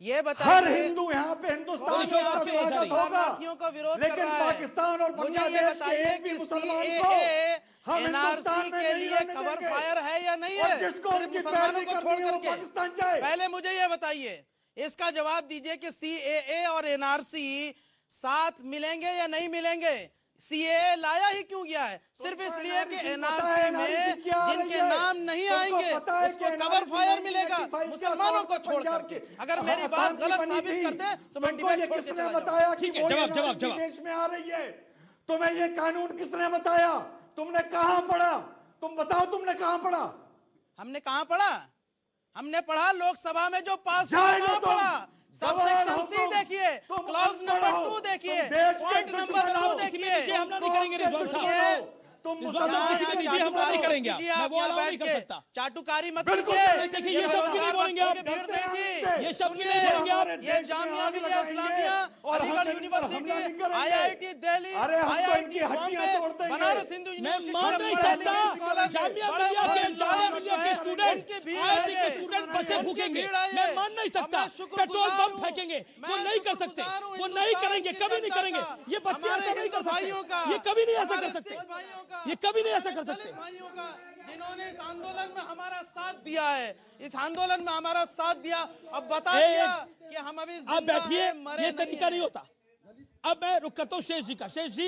ये बताइए। हर हिंदू यहाँ पे हिंदुस्तान शरणार्थियों का विरोध कर रहा है। पाकिस्तान और मुझे ये बताइए कि सीएए एनआरसी के लिए कवर फायर है या नहीं है, सिर्फ मुसलमानों को छोड़ करके? पहले मुझे ये बताइए, इसका जवाब दीजिए कि सीएए और एनआरसी साथ मिलेंगे या नहीं मिलेंगे? सीएए लाया ही क्यों गया है? सिर्फ इसलिए कि एनआरसी में जिनके नाम नहीं आएंगे उसको कवर फायर मिलेगा, मुसलमानों को छोड़ करके। अगर मेरी बात गलत साबित करते तो मैं डिबेट छोड़ के चला जाऊंगा। ठीक है, जवाब। देश में आ रही है, तुम्हें ये कानून किसने बताया? तुमने कहां पढ़ा? तुम बताओ, तुमने कहां पढ़ा? हमने कहां पढ़ा? हमने पढ़ा लोकसभा में जो पास हुआ, कहां पढ़ा? सब सेक्शन सी देखिए, क्लॉज नंबर 2 देखिए, पॉइंट नंबर 2 देखिए। हमला नहीं करेंगे रिजवान साहब, रिजवान साहब किसी पे निजी हमला नहीं करेंगे। मैं वो अलाउ नहीं कर सकता। चाटुकारी मत कीजिए। देखिए ये सब भी नहीं बोलेंगे आप, ये सब भी नहीं बोलेंगे आप। ये Jamia Millia Islamia, Aligarh university, IIT Delhi, IIT Bombay, Banaras Hindu university, मैं मान नहीं सकता जामिया मिलिया के स्टूडेंट, आईआईटी के स्टूडेंट बसें फूकेंगे। मैं मान नहीं सकता पेट्रोल पंप फेंकेंगे। वो नहीं कर सकते, वो नहीं करेंगे, कभी नहीं करेंगे। ये बच्चे ऐसा नहीं कर सकते, ये कभी नहीं ऐसा कर सकते, ये कभी नहीं ऐसा कर सकते। भाइयों का जिन्होंने इस आंदोलन में हमारा साथ दिया है, इस आंदोलन में हमारा साथ दिया, अब बता दिया कि हम अभी आप बैठिए, ये तरीका नहीं होता। अब मैं रुक करता हूँ शेष जी का। शेष जी,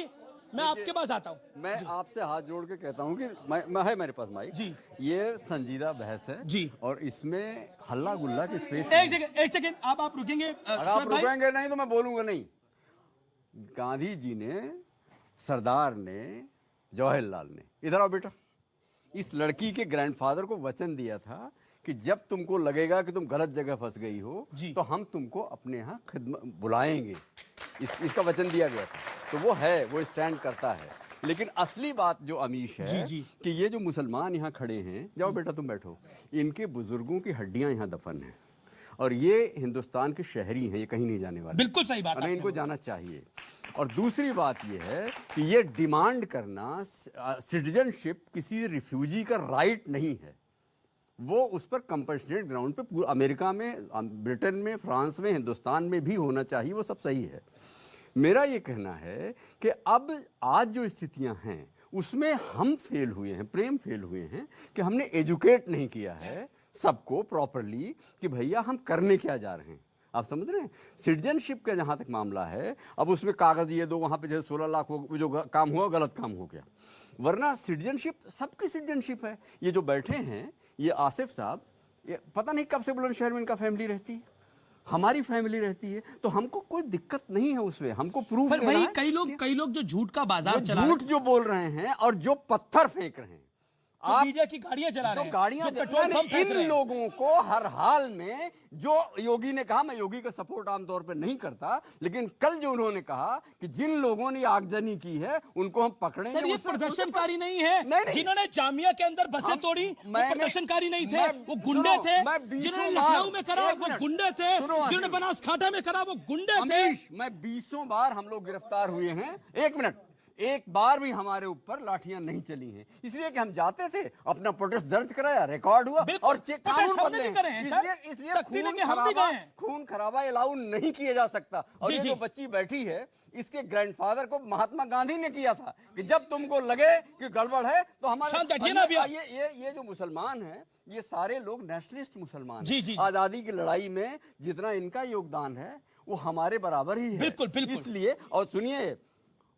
मैं आपके पास आता हूँ। मैं आपसे हाथ जोड़ के कहता हूँ कि मैं है मेरे पास माइक जी, ये संजीदा बहस है जी, और इसमें हल्ला गुल्ला की स्पेस। एक सेकंड आप रुकेंगे? आप रुकेंगे नहीं तो मैं बोलूंगा नहीं। गांधी जी ने, सरदार ने, जवाहरलाल ने, इधर आओ बेटा, इस लड़की के ग्रैंडफादर को वचन दिया था कि जब तुमको लगेगा कि तुम गलत जगह फंस गई हो तो हम तुमको अपने यहाँ बुलाएंगे। इसका वचन दिया गया था, तो वो है, वो स्टैंड करता है। लेकिन असली बात जो अमीश है कि ये जो मुसलमान यहाँ खड़े हैं, जाओ बेटा तुम बैठो, इनके बुजुर्गों की हड्डियां यहाँ दफन हैं और ये हिंदुस्तान के शहरी हैं, ये कहीं नहीं जाने वाले। बिल्कुल सही बात है, इनको जाना चाहिए। और दूसरी बात ये है कि ये डिमांड करना सिटीजनशिप किसी रिफ्यूजी का राइट नहीं है, वो उस पर कंपल्सरी ग्राउंड पे पूरा अमेरिका में, ब्रिटेन में, फ्रांस में, हिंदुस्तान में भी होना चाहिए, वो सब सही है। मेरा ये कहना है कि अब आज जो स्थितियां हैं उसमें हम फेल हुए हैं, प्रेम फेल हुए हैं कि हमने एजुकेट नहीं किया है सबको प्रॉपरली कि भैया हम करने क्या जा रहे हैं। आप समझ रहे हैं? सिटीजनशिप का जहाँ तक मामला है, अब उसमें कागज ये दो, वहाँ पे जैसे 16 लाख जो काम हुआ गलत काम हो गया, वरना सिटीजनशिप सबकी सिटीजनशिप है। ये जो बैठे हैं, ये आसिफ साहब, ये पता नहीं कब से बुलंदशहर में इनका फैमिली रहती है, हमारी फैमिली रहती है, तो हमको कोई दिक्कत नहीं है उसमें, हमको प्रूफ पर वही कई लोग जो झूठ का बाजार चला रहे हैं, झूठ जो बोल रहे हैं और जो पत्थर फेंक रहे हैं, आप मीडिया की गाड़ियां चला रहे हैं, गाड़ियां इन लोगों को हर हाल में, जो योगी ने कहा, मैं योगी का सपोर्ट आमतौर पर नहीं करता, लेकिन कल जो उन्होंने कहा कि जिन लोगों ने आगजनी की है उनको हम पकड़ेंगे। सर, ये प्रदर्शनकारी नहीं है, जिन्होंने जामिया के अंदर बसें तोड़ी वो प्रदर्शनकारी नहीं थे, वो गुंडे थे। जिन्होंने लखनऊ में करा वो गुंडे थे, जिन्होंने बनासकांठा में करा वो गुंडे थे। मैं 20 बार हम लोग गिरफ्तार हुए हैं, एक मिनट, एक बार भी हमारे ऊपर लाठियां नहीं चली हैं, इसलिए कि हम जाते थे, अपना प्रोटेस्ट दर्ज कराया, रिकॉर्ड हुआ और कानून बदले, इसलिए खून खराबा अलाउ नहीं किया जा सकता। और ये जो बच्ची बैठी है, इसके ग्रैंडफादर को महात्मा गांधी ने किया था कि जब तुमको लगे कि गड़बड़ है तो हमारे ये जो मुसलमान हैं, ये सारे लोग नेशनलिस्ट मुसलमान हैं। आजादी की लड़ाई में जितना इनका योगदान है वो हमारे बराबर ही है। बिल्कुल। इसलिए, और सुनिए,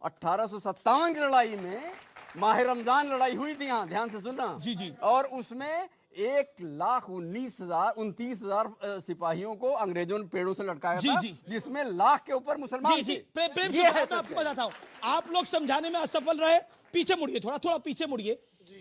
1857 की लड़ाई में माह रमजान लड़ाई हुई थी, यहाँ ध्यान से सुनना। और उसमें 1,29,000 सिपाहियों को अंग्रेजों ने पेड़ों से लटकाया था, जिसमें लाख के ऊपर मुसलमान थे। ये है, आपको बताता हूँ, आप लोग समझाने में असफल रहे, पीछे मुड़िए, थोड़ा पीछे मुड़िए।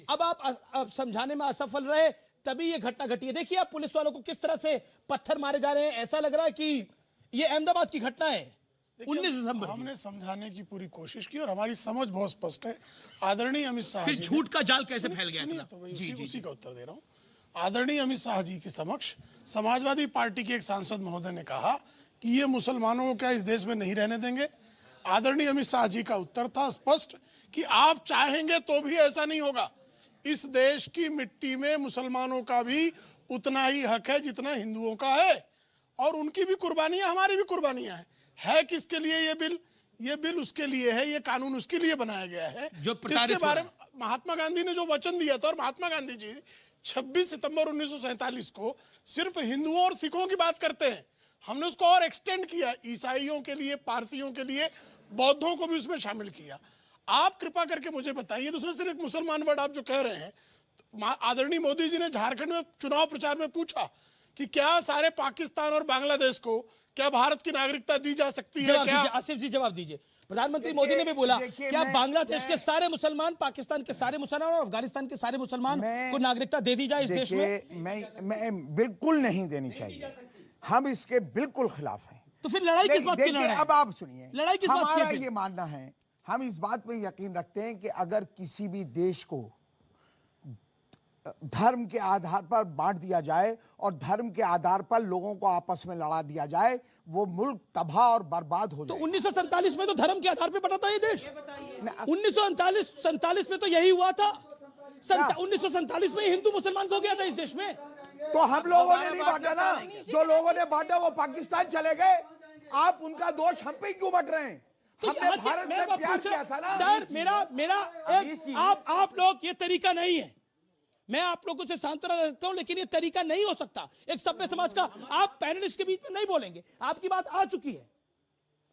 अब आप समझाने में असफल रहे, तभी ये घटना घटी है। देखिए आप पुलिस वालों को किस तरह से पत्थर मारे जा रहे हैं, ऐसा लग रहा है कि ये अहमदाबाद की घटना है। 19 दिसंबर हमने समझाने की पूरी कोशिश की और हमारी समझ बहुत स्पष्ट है। आदरणीय अमित शाह फिर झूठ का जाल कैसे फैल गया इतना? उसी का उत्तर दे रहा हूं। आदरणीय अमित शाह जी के समक्ष समाजवादी पार्टी के एक सांसद महोदय ने कहा कि ये मुसलमानों को क्या इस देश में नहीं रहने देंगे। आदरणीय अमित शाह जी का उत्तर था स्पष्ट कि आप चाहेंगे तो भी ऐसा नहीं होगा। इस देश की मिट्टी में मुसलमानों का भी उतना ही हक है जितना हिंदुओं का है, और उनकी भी कुर्बानियां, हमारी भी कुर्बानियां हैं। है किसके लिए ये बिल? ये बिल उसके लिए है, ये कानून उसके लिए बनाया गया है जिसके बारे में महात्मा गांधी ने जो वचन दिया था। और महात्मा गांधी जी 26 सितंबर 1947 को सिर्फ हिंदुओं और सिखों की बात करते हैं, हमने उसको और एक्सटेंड किया, ईसाइयों के लिए, पारसियों के लिए, बौद्धों को भी उसमें शामिल किया। आप कृपा करके मुझे बताइए, दूसरे सिर्फ एक मुसलमान वर्ड आप जो कह रहे हैं, आदरणीय मोदी जी ने झारखंड में चुनाव प्रचार में पूछा कि क्या सारे पाकिस्तान और बांग्लादेश को क्या भारत की नागरिकता दी जा सकती है? क्या आसिफ जी जवाब दीजिए। प्रधानमंत्री मोदी ने भी बोला क्या बांग्लादेश के सारे मुसलमान, पाकिस्तान के सारे मुसलमान और अफगानिस्तान के सारे मुसलमान को नागरिकता दे दी जाए इस देश में? मैं बिल्कुल नहीं देनी चाहिए, हम इसके बिल्कुल खिलाफ हैं। तो फिर लड़ाई किस बात की लड़ रहे हैं? अब आप सुनिए, लड़ाई किस बात की? हमारा ये मानना है, हम इस बात पे यकीन रखते हैं कि अगर किसी भी देश को धर्म के आधार पर बांट दिया जाए और धर्म के आधार पर लोगों को आपस में लड़ा दिया जाए, वो मुल्क तबाह और बर्बाद हो जाए। तो 1947 में तो धर्म के आधार पर बटा था ये देश। 1947 में तो यही हुआ था। 1947 में हिंदू मुसलमान हो गया था इस देश में। तो हम लोगों ने नहीं बांटा ना, जो लोगों ने बांटा वो पाकिस्तान चले गए। आप उनका दोष हम पे क्यों बट रहे हैं? हमने भारत से प्यार किया था ना। सर आप लोग, ये तरीका नहीं है। मैं आप लोगों से सांत्वना रखता हूं, लेकिन ये तरीका नहीं हो सकता एक सभ्य समाज का। आप पैनलिस्ट के बीच में नहीं बोलेंगे, आपकी बात आ चुकी है,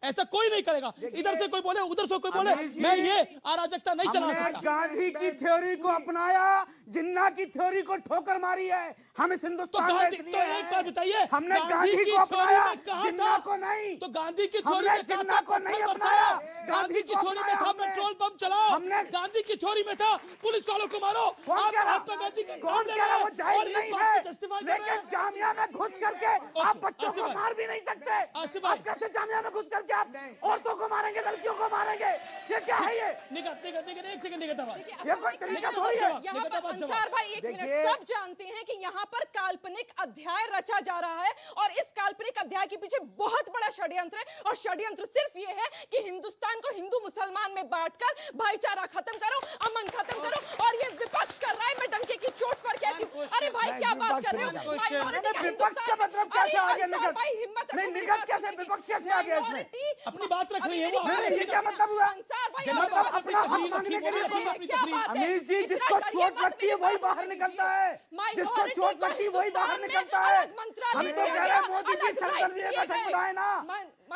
ऐसा कोई नहीं करेगा। इधर से कोई बोले, उधर से कोई बोले, मैं ये अराजकता नहीं चला सकता। गांधी की थ्योरी को अपनाया जिन्ना की थ्योरी को ठोकर मारी है। हम इस हिंदुस्तान में इसलिए तो एक बात बताइए, हमने गांधी को अपनाया, जिन्ना को नहीं। तो गांधी की थ्योरी में जिन्ना को नहीं अपनाया, गांधी की थ्योरी में था पेट्रोल पंप चलाओ, हमने गांधी की थ्योरी में था पुलिस वालों को मारो। कौन कह रहा वो जायज नहीं है, लेकिन जामिया में घुस करके आप बच्चों को मार भी नहीं सकते। आप कैसे जामिया में घुस करके आप औरतों को मारेंगे, लड़कियों को मारेंगे? ये क्या है? ये एक सेकंड ये कोई तरीका थोड़ी है। अंसार भाई एक मिनट, सब जानते हैं कि यहाँ पर काल्पनिक अध्याय रचा जा रहा है और इस काल्पनिक अध्याय के पीछे बहुत बड़ा षड्यंत्र है। और षड्यंत्र सिर्फ ये है कि हिंदुस्तान को हिंदू मुसलमान में बांटकर भाईचारा खत्म करो, अमन खत्म करो। और ये विपक्ष कर रहा है। मैं डंके की चोट पर कहती हूँ, अरे भाई क्या बात कर रहे हो? विपक्ष का मतलब कैसे आ गया? नहीं, निगत कैसे, विपक्ष कैसे आ गया इसमें? अपनी बात रख रही है वो। ये क्या मतलब हुआ? अपना हक मांगने के लिए अमीर जी, जिसको चोट लगती है वही बाहर निकलता है, जिसको चोट लगती है वही बाहर निकलता है। हम तो कह रहे हैं मोदी जी सर्वदलीय बैठक बुलाए ना,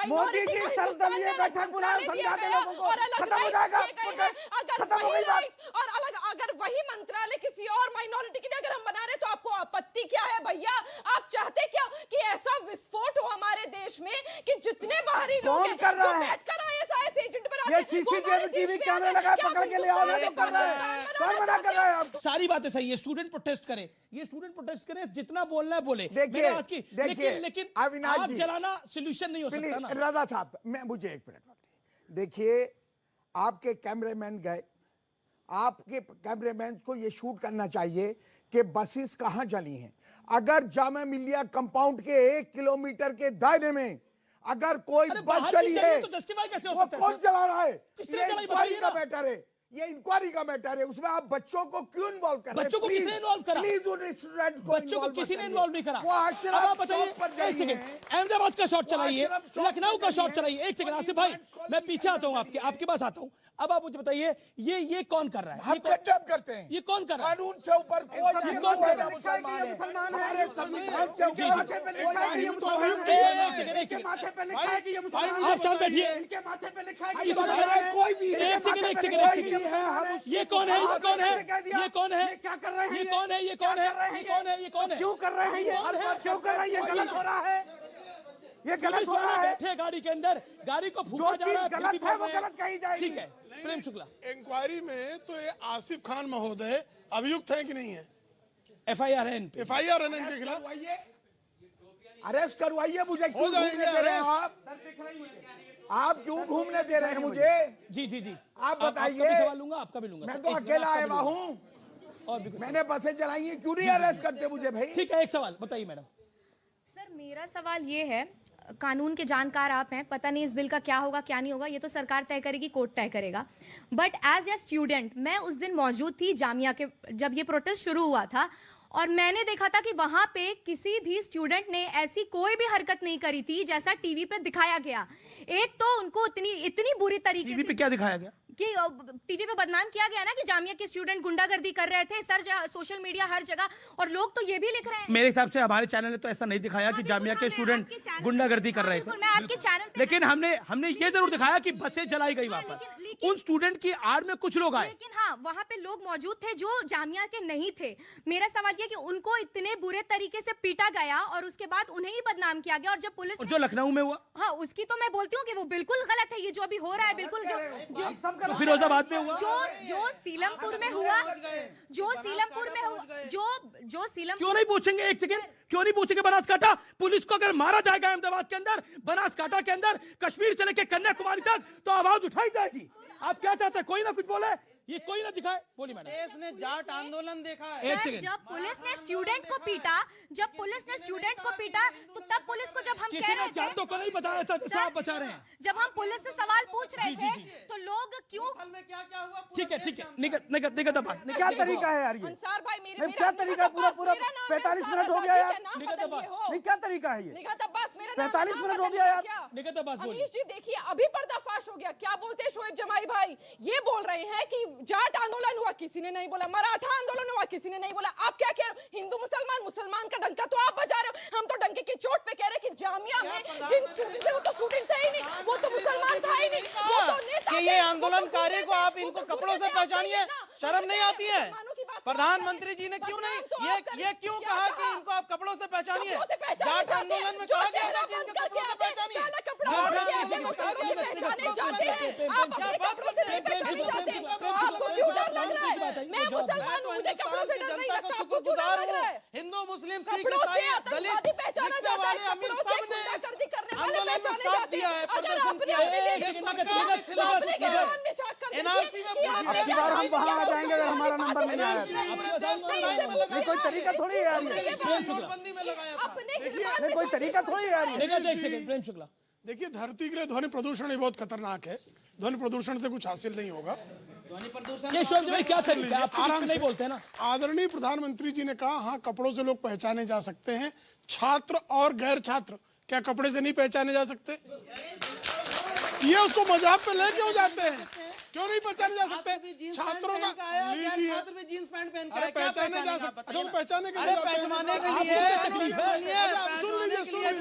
मोदी जी सर्वदलीय बैठक बुलाए, समझा दे लोगों को, खत्म हो जाएगा, खत्म हो गई बात। और अलग अगर वही मंत्रालय किसी और माइनॉरिटी के लिए अगर हम बना रहे तो आपको आपत्ति क्या है भैया? आप चाहते क्या कि ऐसा विस्फोट हो हमारे देश में कि जितने बाहरी लोग कौन कर रहा है? बैठकर आईएसआईएस एजेंट बनाते ये सीसीटीवी कैमरे लगा पकड़ के ले आओ, तो कर रहे हैं। कौन मना कर रहा है? आप सारी बातें सही है, स्टूडेंट प्रोटेस्ट करें, ये स्टूडेंट प्रोटेस्ट करें, जितना बोलना है बोले। देखिए लेकिन अविनाश आग जी, जलाना सॉल्यूशन नहीं हो सकता ना। रजा साहब, मुझे एक मिनट देखिए, आपके कैमरामैन गए, आपके कैमरामैन को ये शूट करना चाहिए कि बसेस कहां जली हैं। अगर जामा मिलिया कंपाउंड के 1 किलोमीटर के दायरे में अगर कोई बस जली है तो जस्टिफाई कैसे हो वो सकता है? कौन जला रहा है? किसने ये जलाई इंक्वायरी बताइए का ना। मैटर है, ये इंक्वायरी का मैटर है। उसमें आप बच्चों को क्यों इन्वॉल्व कर रहे हैं? बच्चों को किसने इन्वॉल्व करा? प्लीज उन स्टूडेंट को बच्चों को किसी ने इन्वॉल्व नहीं करा। वो आश्रम चौक पर जाइए, अहमदाबाद का शॉट चलाइए, लखनऊ का शॉट चलाइए। एक सेकंड आसिफ भाई, मैं पीछे आता हूँ आपके पास आता हूँ। अब आप मुझे बताइए, ये कौन कर रहा है? हम कंडेम करते हैं। ये कौन कर रहा है? कानून से ऊपर कोई कौन कर रहा है? मुसलमान है, हमारे संविधान से इनके माथे पे लिखा है कि ये मुसलमान है, इनके माथे पे लिखा है कि ये मुसलमान है। आप शांत बैठिए। इनके माथे पे लिखा है कि कोई भी एक सेकंड, ये कौन है? ये कौन है? ये कौन है? क्या कर रहे हैं? ये कौन है? ये कौन है? ये कौन है? ये कौन है? क्यों कर रहे हैं? ये क्यों कर रहे हैं? ये गलत हो रहा है, ये गलत हो रहा है। बैठे गाड़ी के अंदर, गाड़ी को फूका जा रहा है, गलत है वो गलत कही जाएगी। ठीक है, प्रेम शुक्ला, इंक्वायरी में तो ये आसिफ खान महोदय अभियुक्त है कि नहीं है? एफआईआर है इन पे, एफआईआर है इनके खिलाफ। अरेस्ट करवाइए मुझे। हो क्यों जाएंगे घूमने दे रहे हैं अरेस्ट। आप क्यों घूमने दे रहे हैं मुझे? जी आप आपका बताइए। भी सवाल लूंगा, आपका भी लूंगा। मैं तो अकेला आया हुआ हूँ, और भी कुछ? मैंने बसें चलाई हैं, क्यों नहीं अरेस्ट करते मुझे भाई? ठीक है, एक सवाल बताइए मैडम। सर मेरा सवाल ये है, कानून के जानकार आप हैं, पता नहीं इस बिल का क्या होगा क्या नहीं होगा, ये तो सरकार तय करेगी, कोर्ट तय करेगा। बट एज ए स्टूडेंट मैं उस दिन मौजूद थी जामिया के, जब ये प्रोटेस्ट शुरू हुआ था, और मैंने देखा था कि वहां पे किसी भी स्टूडेंट ने ऐसी कोई भी हरकत नहीं करी थी जैसा टीवी पे दिखाया गया। एक तो उनको इतनी बुरी तरीके टीवी पे क्या दिखाया गया? कि टीवी पे बदनाम किया गया ना कि जामिया के स्टूडेंट गुंडागर्दी कर रहे थे, सोशल मीडिया हर जगह, और लोग तो ये भी लिख रहे हैं। मेरे हिसाब से हमारे चैनल ने तो ऐसा नहीं दिखाया कि जामिया के स्टूडेंट गुंडागर्दी कर रहे थे। मैं आपके चैनल पे, लेकिन हमने ये जरूर दिखाया कि बसें जलाई गई वहां पर, उन स्टूडेंट की आड़ में कुछ लोग आए। लेकिन हाँ, वहाँ पे लोग मौजूद थे जो जामिया के नहीं थे। मेरा सवाल ये कि उनको इतने बुरे तरीके से पीटा गया और उसके बाद उन्हें ही बदनाम किया गया, और जब पुलिस जो लखनऊ में हुआ, हाँ उसकी तो मैं बोलती हूँ कि वो बिल्कुल गलत है। ये जो अभी हो रहा है बिल्कुल, जो फिरोजाबाद में हुआ, जो सीलमपुर में हुआ, जो सीलमपुर में हुआ, जो सीलमपुर, क्यों नहीं पूछेंगे? एक सेकंड, क्यों नहीं पूछेंगे? बनासकांठा पुलिस को अगर मारा जाएगा अहमदाबाद के अंदर, बनासकांठा के अंदर, कश्मीर से लेकर कन्याकुमारी तक, तो आवाज उठाई जाएगी। आप क्या चाहते हैं? कोई ना कुछ बोले, ये कोई ना दिखाए। बोलिए मैडम। देश ने जाट आंदोलन देखा है। जब पुलिस ने स्टूडेंट को पीटा, तो तब पुलिस को जब हम किसी कह ने रहे थे, जाटों को नहीं बताया था जैसा आप बचा रहे हैं। जब हम पुलिस से सवाल पूछ रहे थे तो लोग क्यों, ठीक है, निकट अब्बास, क्या तरीका है यार ये? अंसार भाई मेरे क्या तरीका है? पूरा 45 मिनट हो गया यार। नहीं क्या तरीका है ये? निगत अब्बास, मेरा 45 मिनट हो गया यार। निकट अब्बास बोलिए। अमीश जी देखिए, अभी पर्दाफाश हो गया। क्या बोलते हैं शोएब जमाई भाई? ये बोल रहे हैं कि जाट आंदोलन हुआ, किसी ने नहीं बोला। मराठा आंदोलन हुआ, किसी ने नहीं बोला। आप क्या कह रहे हो? हिंदू मुसलमान का डंका तो आप बजा रहे हो। हम तो डंके की चोट पे कह रहे हैं कि जामिया में जिन स्टूडेंट थे वो तो स्टूडेंट थे ही नहीं, वो तो मुसलमान था ही नहीं, वो तो नेता कि ये आंदोलनकारी को आप इनको कपड़ों से पहचानिए, शर्म नहीं आती है? प्रधानमंत्री जी ने क्यों नहीं ये क्यों कहा कि इनको आप कपड़ों से पहचानिए? जाट आंदोलन में कहा गया था कि इनको कपड़ों से पहचानिए। शुक्रगुजार हूँ हिंदू मुस्लिम सिख ईसाई दलित रिक्शा वाले अमीर सबने आंदोलन में साथ दिया है, प्रदर्शन किया है। ये सरकार के खिलाफ एनआरसी में अब की बार हम वहां आ जाएंगे अगर हमारा नंबर नहीं आया। नहीं कोई तरीका थोड़ी है यार, नहीं कोई तरीका थोड़ी है यार। प्रेम शुक्ला, देखिए धरती के लिए ध्वनि प्रदूषण ये बहुत खतरनाक है। ध्वनि प्रदूषण से कुछ हासिल नहीं होगा। ये शोभ भाई क्या करेंगे, आप आराम नहीं बोलते ना। आदरणीय प्रधानमंत्री जी ने कहा हाँ कपड़ों से लोग पहचाने जा सकते हैं। छात्र और गैर छात्र क्या कपड़े से नहीं पहचाने जा सकते? ये उसको मजाक पे ले क्यों जाते हैं? क्यों नहीं पहचाने जा सकते? छात्रों का लीजिए, छात्र भी जींस पैंट पहन के पहचाने जा सकते। अच्छा तो पहचाने के लिए पहचाने के लिए सुन लीजिए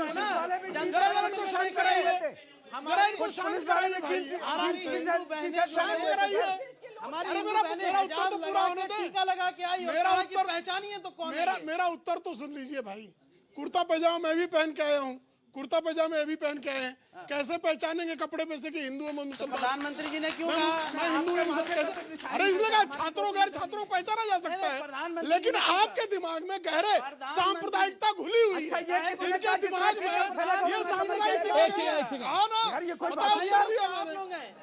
जरा इनको शांत कराइए, जरा इनको शांत कराइए, शांत कराइए। मेरा उत्तर तो पूरा होने दे। लगा के आई मेरा उत्तर पहचानिए तो कौन? मेरा उत्तर तो सुन लीजिए भाई। कुर्ता पैजामा मैं भी पहन के आया हूँ, कुर्ता पैजामा ये भी पहन के आए हैं। कैसे पहचानेंगे कपड़े पे से कि हिंदू है मुसलमान? प्रधानमंत्री जी ने क्यों कहा मैं हिंदू है मुसलमान कैसे? अरे इसलिए कहा छात्रों गैर छात्रों को पहचाना जा सकता है, लेकिन आपके दिमाग में गहरे सांप्रदायिकता घुली हुई है। इनके दिमाग में ये सांप्रदायिक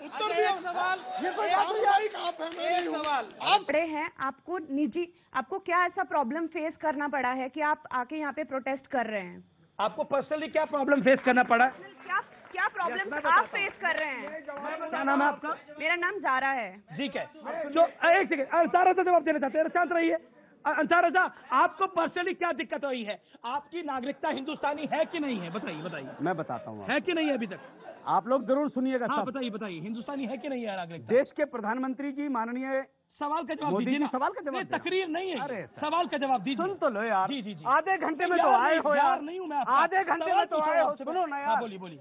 उत्तर दिया सवाल। ये कोई सांप्रदायिक आप है, मैं नहीं हूं। आप बड़े हैं, आपको निजी आपको क्या ऐसा प्रॉब्लम फेस करना पड़ा है कि आप आके यहाँ पे प्रोटेस्ट कर रहे हैं? आपको पर्सनली क्या प्रॉब्लम फेस करना पड़ा? क्या प्रॉब्लम आप फेस कर रहे हैं? क्या नाम है आपका? मेरा नाम जारा है। ठीक है, तो एक सेकंड अंसार रजा जवाब देना चाहते हैं, शांत रहिए। अंसार रजा, आपको पर्सनली क्या दिक्कत हुई है? आपकी नागरिकता हिंदुस्तानी है कि नहीं है? बताइए बताइए। मैं बताता हूँ, है कि नहीं है अभी तक? आप लोग जरूर सुनिएगा। हाँ बताइए बताइए, हिंदुस्तानी है कि नहीं है नागरिकता? देश के प्रधानमंत्री जी माननीय सवाल का जवाब मोदी दीजिए जी, ना। सवाल का जवाब तकरीर नहीं है, अरे सवाल का जवाब दीजिए। सुन तो लो यार। जी जी जी, आधे घंटे में तो आए हो यार। नहीं हूँ मैं, आधे घंटे में तो आए हो, सुनो ना यार। बोलिए बोलिए।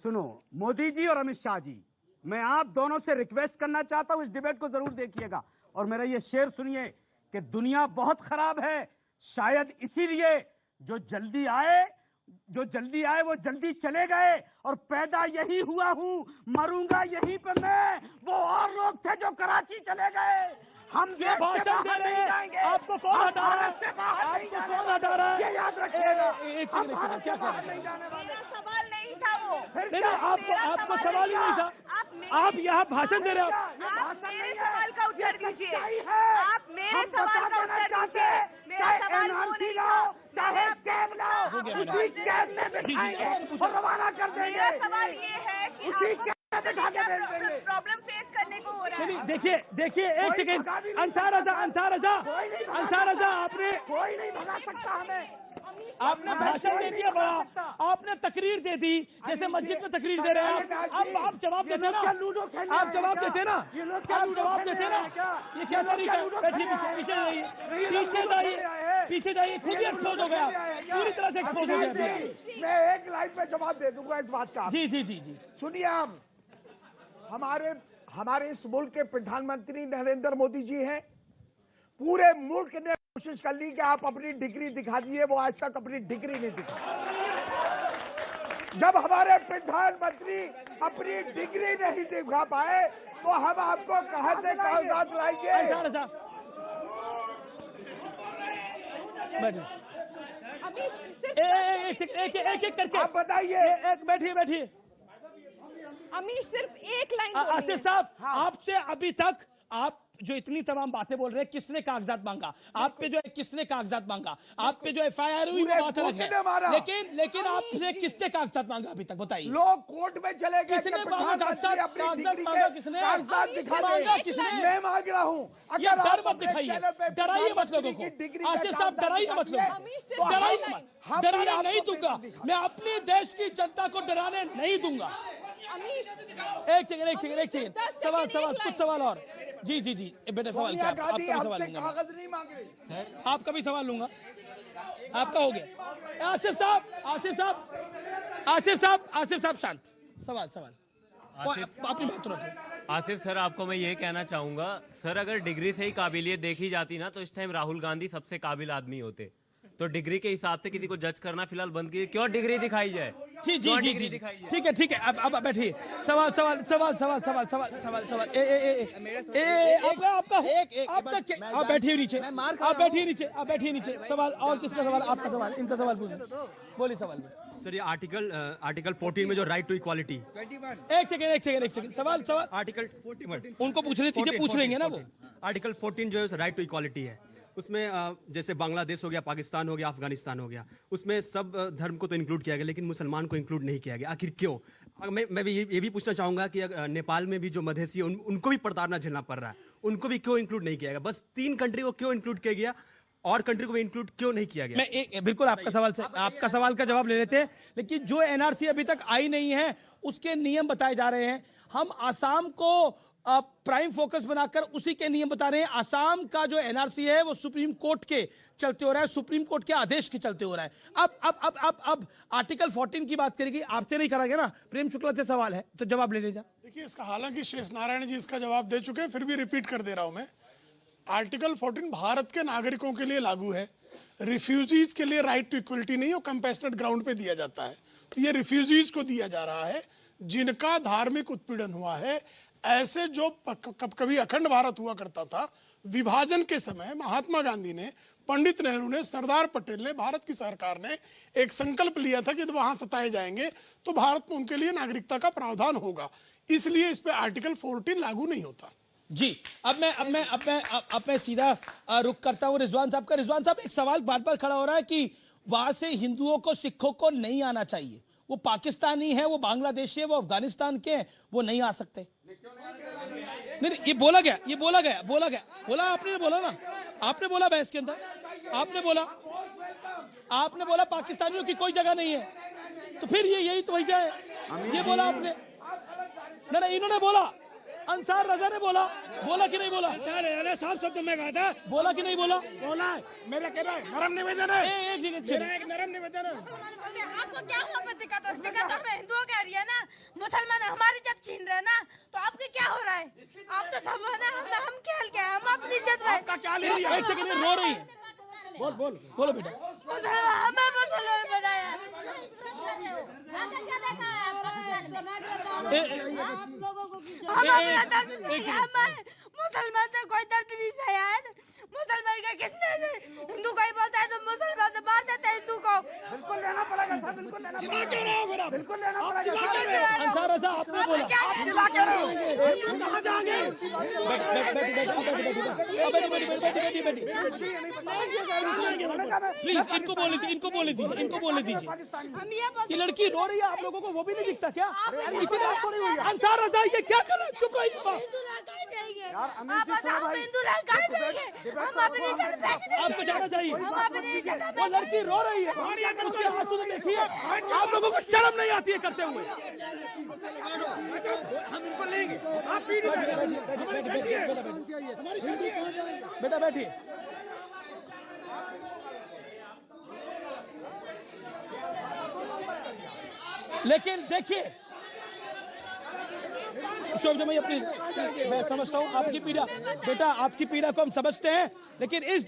सुनो, मोदी जी और अमित शाह जी, मैं आप दोनों से रिक्वेस्ट करना चाहता हूँ, इस डिबेट को जरूर देखिएगा और मेरा ये शेर सुनिए कि दुनिया बहुत खराब है, शायद इसीलिए जो जल्दी आए वो जल्दी चले गए, और पैदा यही हुआ हूँ, मरूंगा यहीं पे मैं। वो और लोग थे जो कराची चले गए। हम ये भाषण दे रहे हैं, आपको कौन हटा रहा है? आपको कौन हटा रहा है? ये याद रखिएगा। क्या बाहर नहीं जाने वाले। सवाल नहीं था वो। नहीं आपको सवाल ही नहीं था। आप यहाँ भाषण दे रहे हो। आप मेरे सवाल का उत्तर दीजिए। आप मेरे सवाल का उत्तर दीजिए। मेरा सवाल वो नहीं था। चाहे कैब लाओ, उसी कैब में बिठाएंगे और रवाना कर देंगे। मेरा सवाल ये है कि उसी कैब में बिठा के भेज देंगे। प्रॉब्लम फेस करने को हो रहा है। देखिए एक सेकेंड, अंसार रजा आपने कोई नहीं भगा सकता हमें। आपने भाषण दे दिया बड़ा, आपने तकरीर दे दी, जैसे मस्जिद में तकरीर दे रहे हैं आप जवाब देते ना, आप जवाब देते ना, ये क्या तरीका है? पीछे जाइए, खुद ही एक्सपोज हो गया, पूरी तरह से एक्सपोज हो गया। मैं एक लाइन में जवाब दे दूंगा इस बात का। जी सुनिए, आप हमारे इस मुल्क के प्रधानमंत्री नरेंद्र मोदी जी हैं। पूरे मुल्क ने कोशिश कर ली कि आप अपनी डिग्री दिखा दिए, वो आज तक अपनी डिग्री नहीं दिखा। जब हमारे प्रधानमंत्री अपनी डिग्री नहीं दिखा पाए तो हम आपको कहां से कागजात लाएंगे? एक करके आप बताइए। एक बैठिए। अमीर सिर्फ एक लाइन आसिफ साहब, आपसे अभी तक आप जो इतनी तमाम बातें बोल रहे हैं, किसने कागजात मांगा आप पे? जो किसने कागजात मांगा आप पे? जो FIR हुई वो बात अलग है, लेकिन आपसे किसने कागजात मांगा अभी तक? बताइए। लोग कोर्ट में चले गए, किसने मांगा कागजात मांगा? किसने कागजात दिखा दे? किसने? मैं मांग रहा हूँ। ये डर मत दिखाइए, डराइए मत लोगों को। आसिफ साहब डराइए मत लोगों को, डराइए मत। डराने नहीं दूंगा मैं, अपने देश की जनता को डराने नहीं दूंगा। एक सेकंड, सवाल कुछ सवाल और। जी बेटा सवाल क्या? आपका भी सवाल लूंगा, कागज नहीं मांगे। आपका भी सवाल लूंगा। आपका हो गया। आसिफ साहब शांत। सवाल अपनी बात तो रखो। आसिफ सर, आपको मैं ये कहना चाहूंगा सर, अगर डिग्री से ही काबिलियत देखी जाती ना तो इस टाइम राहुल गांधी सबसे काबिल आदमी होते। तो डिग्री के हिसाब से किसी को जज करना फिलहाल बंद कीजिए। क्यों डिग्री दिखाई जाए? जी जी जी जी ठीक है ठीक है। अब बैठिए। सवाल सवाल सवाल सवाल सवाल सवाल सवाल सवाल आपका आप बैठिए नीचे, आप बैठिए नीचे, आप बैठिए नीचे। सवाल और किसका सवाल? आपका सवाल, इनका सवाल पूछिए, बोलिए सवाल। सर ये आर्टिकल 14 में जो राइट टू इक्वालिटी। एक सेकंड सवाल आर्टिकल 41 उनको पूछने दीजिए, पूछ लेंगे ना वो। आर्टिकल 14 जो है राइट टू इक्वालिटी है, उसमें जैसे बांग्लादेश हो गया, पाकिस्तान हो गया, अफगानिस्तान हो गया, उसमें सब धर्म को तो इंक्लूड किया गया लेकिन मुसलमान को इंक्लूड नहीं किया गया। आखिर क्यों? मैं भी ये भी पूछना चाहूंगा कि नेपाल में भी जो मधेसी उनको भी प्रताड़ना झेलना पड़ रहा है, उनको भी क्यों इंक्लूड नहीं किया गया? बस 3 कंट्री को क्यों इंक्लूड किया गया और कंट्री को भी इंक्लूड क्यों नहीं किया गया? मैं बिल्कुल आपका सवाल का जवाब ले लेते हैं, लेकिन जो एनआरसी अभी तक आई नहीं है उसके नियम बताए जा रहे हैं। हम आसाम को प्राइम फोकस बनाकर उसी के नियम बता रहे हैं। आसाम का जो एनआरसी है वो सुप्रीम कोर्ट के चलते हो रहा है, सुप्रीम कोर्ट के आदेश के चलते हो रहा है। अब आर्टिकल 14 की बात करेगी, आपसे नहीं करा गया ना, प्रेम शुक्ला से सवाल है तो जवाब ले लीजिए। देखिए इसका, हालांकि शेष नारायण जी इसका जवाब दे चुके हैं, फिर भी रिपीट कर दे रहा हूं मैं। आर्टिकल 14 भारत के नागरिकों के लिए लागू है। रिफ्यूजीज के लिए राइट टू इक्वलिटी नहीं, वो कंपैशनेट ग्राउंड पे दिया जाता है। तो ये रिफ्यूजीज को दिया जा रहा है जिनका धार्मिक उत्पीड़न हुआ है। ऐसे जो कभी अखंड भारत हुआ करता था, विभाजन के समय महात्मा गांधी ने, पंडित नेहरू ने, सरदार पटेल ने, भारत की सरकार ने एक संकल्प लिया था कि जब वहां सताए जाएंगे तो भारत में उनके लिए नागरिकता का प्रावधान होगा। इसलिए इस पे आर्टिकल 14 लागू नहीं होता। जी अब मैं सीधा रुख करता हूं रिजवान साहब का। रिजवान साहब, एक सवाल बार बार खड़ा हो रहा है कि वहां से हिंदुओं को, सिखों को नहीं आना चाहिए। वो पाकिस्तानी है, वो बांग्लादेशी है, वो अफगानिस्तान के हैं, वो नहीं आ सकते। नहीं ये बोला गया आपने बोला ना, आपने बोला बहस के अंदर, आपने बोला पाकिस्तानियों की कोई जगह नहीं है, तो फिर यही तो वजह है। ये बोला आपने ना, इन्होंने बोला, अंसार रजा ने बोला कि नहीं बोला? साफ शब्द में कहा था, बोला कि नहीं बोला? बोला। मेरा कहना है नरम निवेदन है, एक नरम निवेदन है। आपको क्या हुआ? दिक्कत हमें हिंदुओं का एरिया ना, मुसलमान हमारी इज्जत छीन रहे ना, तो आपके क्या हो रहा है? आप तो सब हम खेल के, हम अपनी इज्जत में क्या ले रही है? एक सेकंड, रो रही है। बोलो बेटा। हमें मुसलमान बनाया। मुसलमान से कोई दर्द नहीं सहा। मुसलमान का किसने? हिंदू कोई बोलता है तो मुसलमान से मार देते हैं हिंदू को। बिल्कुल लेना पड़ेगा सर, बिल्कुल लेना पड़ेगा। क्यों रहे हो फिर आप? बिल्कुल लेना पड़ेगा। अंसार रजा आपने बोला, आप चिल्ला क्यों रहे हो? कहां जाओगे? प्लीज इनको बोलने दीजिए। ये लड़की रो रही है, आप लोगों को वो भी नहीं दिखता क्या? इतनी बात थोड़ी हुई है। अंसार रजा ये क्या कर रहे हैं? चुप रहिए। आपको जाना चाहिए। वो लड़की रो रही है, उसके आंसू तो देखिए। आप लोगों को शर्म नहीं आती है करते हुए? हम इनको लेंगे। आप बेटा बैठिए। लेकिन देखिए मैं समझता हूँ आपकी पीड़ा, बेटा आपकी पीड़ा को हम समझते हैं, लेकिन इस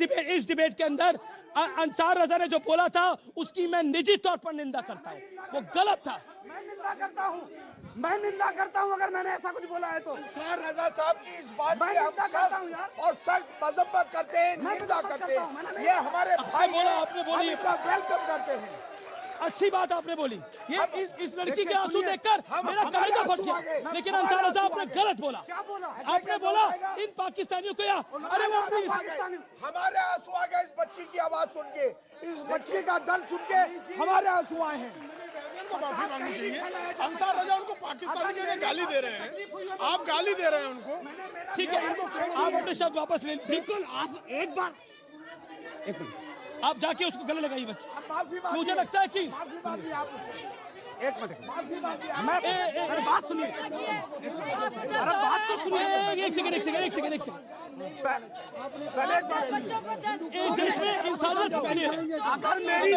डिबेट के अंदर अंसार रजा ने जो बोला था उसकी मैं निजी तौर पर निंदा करता हूँ, वो गलत था। मैं निंदा करता हूँ अगर मैंने ऐसा कुछ बोला है तो। अंसार रजा साहब की इस बात की हम सख्त और सख्त मजम्मत करते हैं, निंदा करते हैं। ये हमारे भाई बोला, आपने बोली, वेलकम करते हैं। अच्छी बात आपने बोली। ये इस लड़की के आंसू देखकर मेरा कलेजा फट गया, लेकिन अंसार रजा आपने गलत बोला। आपने बोला इन पाकिस्तानियों को, अरे वो हमारे आंसू आ गए इस बच्ची की आवाज सुन के, इस बच्ची का दर्द सुन के हमारे आंसू आए हैं। को माफी मांगनी चाहिए। अंसार रजा उनको पाकिस्तानी के गाली दे रहे हैं, आप गाली दे रहे हैं उनको। ठीक है, आप अपने शब्द वापस ले लीजिए। बिल्कुल, आप एक बार आप जाके उसको गले लगाइए बच्चे। मुझे लगता है कि एक मिनट मैं बात सुनिए, अरे बात तो सुनिए। एक सेकंड देश में इंसानियत पहले है। अगर मेरी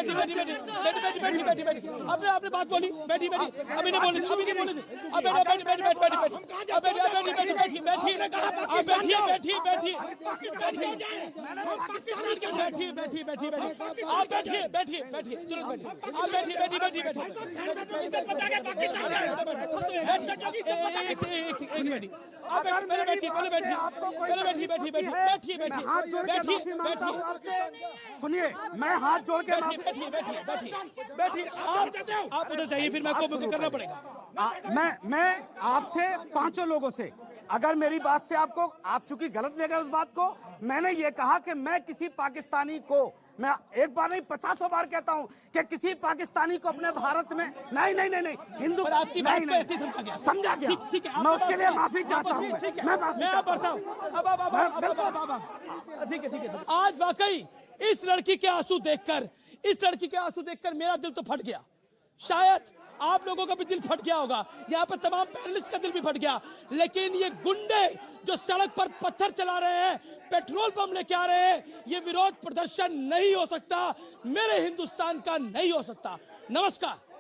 आपने बात बोली, बैठी अभी नहीं बोले, सुनिए, मैं हाथ जोड़ के बैठिए आप उधर जाइए, फिर मैं आपको करना पड़ेगा। मैं आपसे पांचों लोगों से, अगर मेरी बात से आपको, आप चूंकि गलत ले गए उस बात को, मैंने ये कहा कि मैं किसी पाकिस्तानी को, मैं एक बार नहीं 50 बार कहता हूं कि किसी पाकिस्तानी को अपने भारत में नहीं हिंदू आपकी बात को ऐसे समझा गया। ठीक है, मैं उसके लिए माफी चाहता हूं। मैं माफी चाहता हूं। ठीक है। आज वाकई इस लड़की के आंसू देखकर मेरा दिल तो फट गया। शायद आप लोगों का भी दिल फट गया होगा, यहाँ पर तमाम पैनलिस्ट का दिल भी फट गया। लेकिन ये गुंडे जो सड़क पर पत्थर चला रहे हैं, पेट्रोल पंप लेके आ रहे हैं, ये विरोध प्रदर्शन नहीं हो सकता, मेरे हिंदुस्तान का नहीं हो सकता। नमस्कार।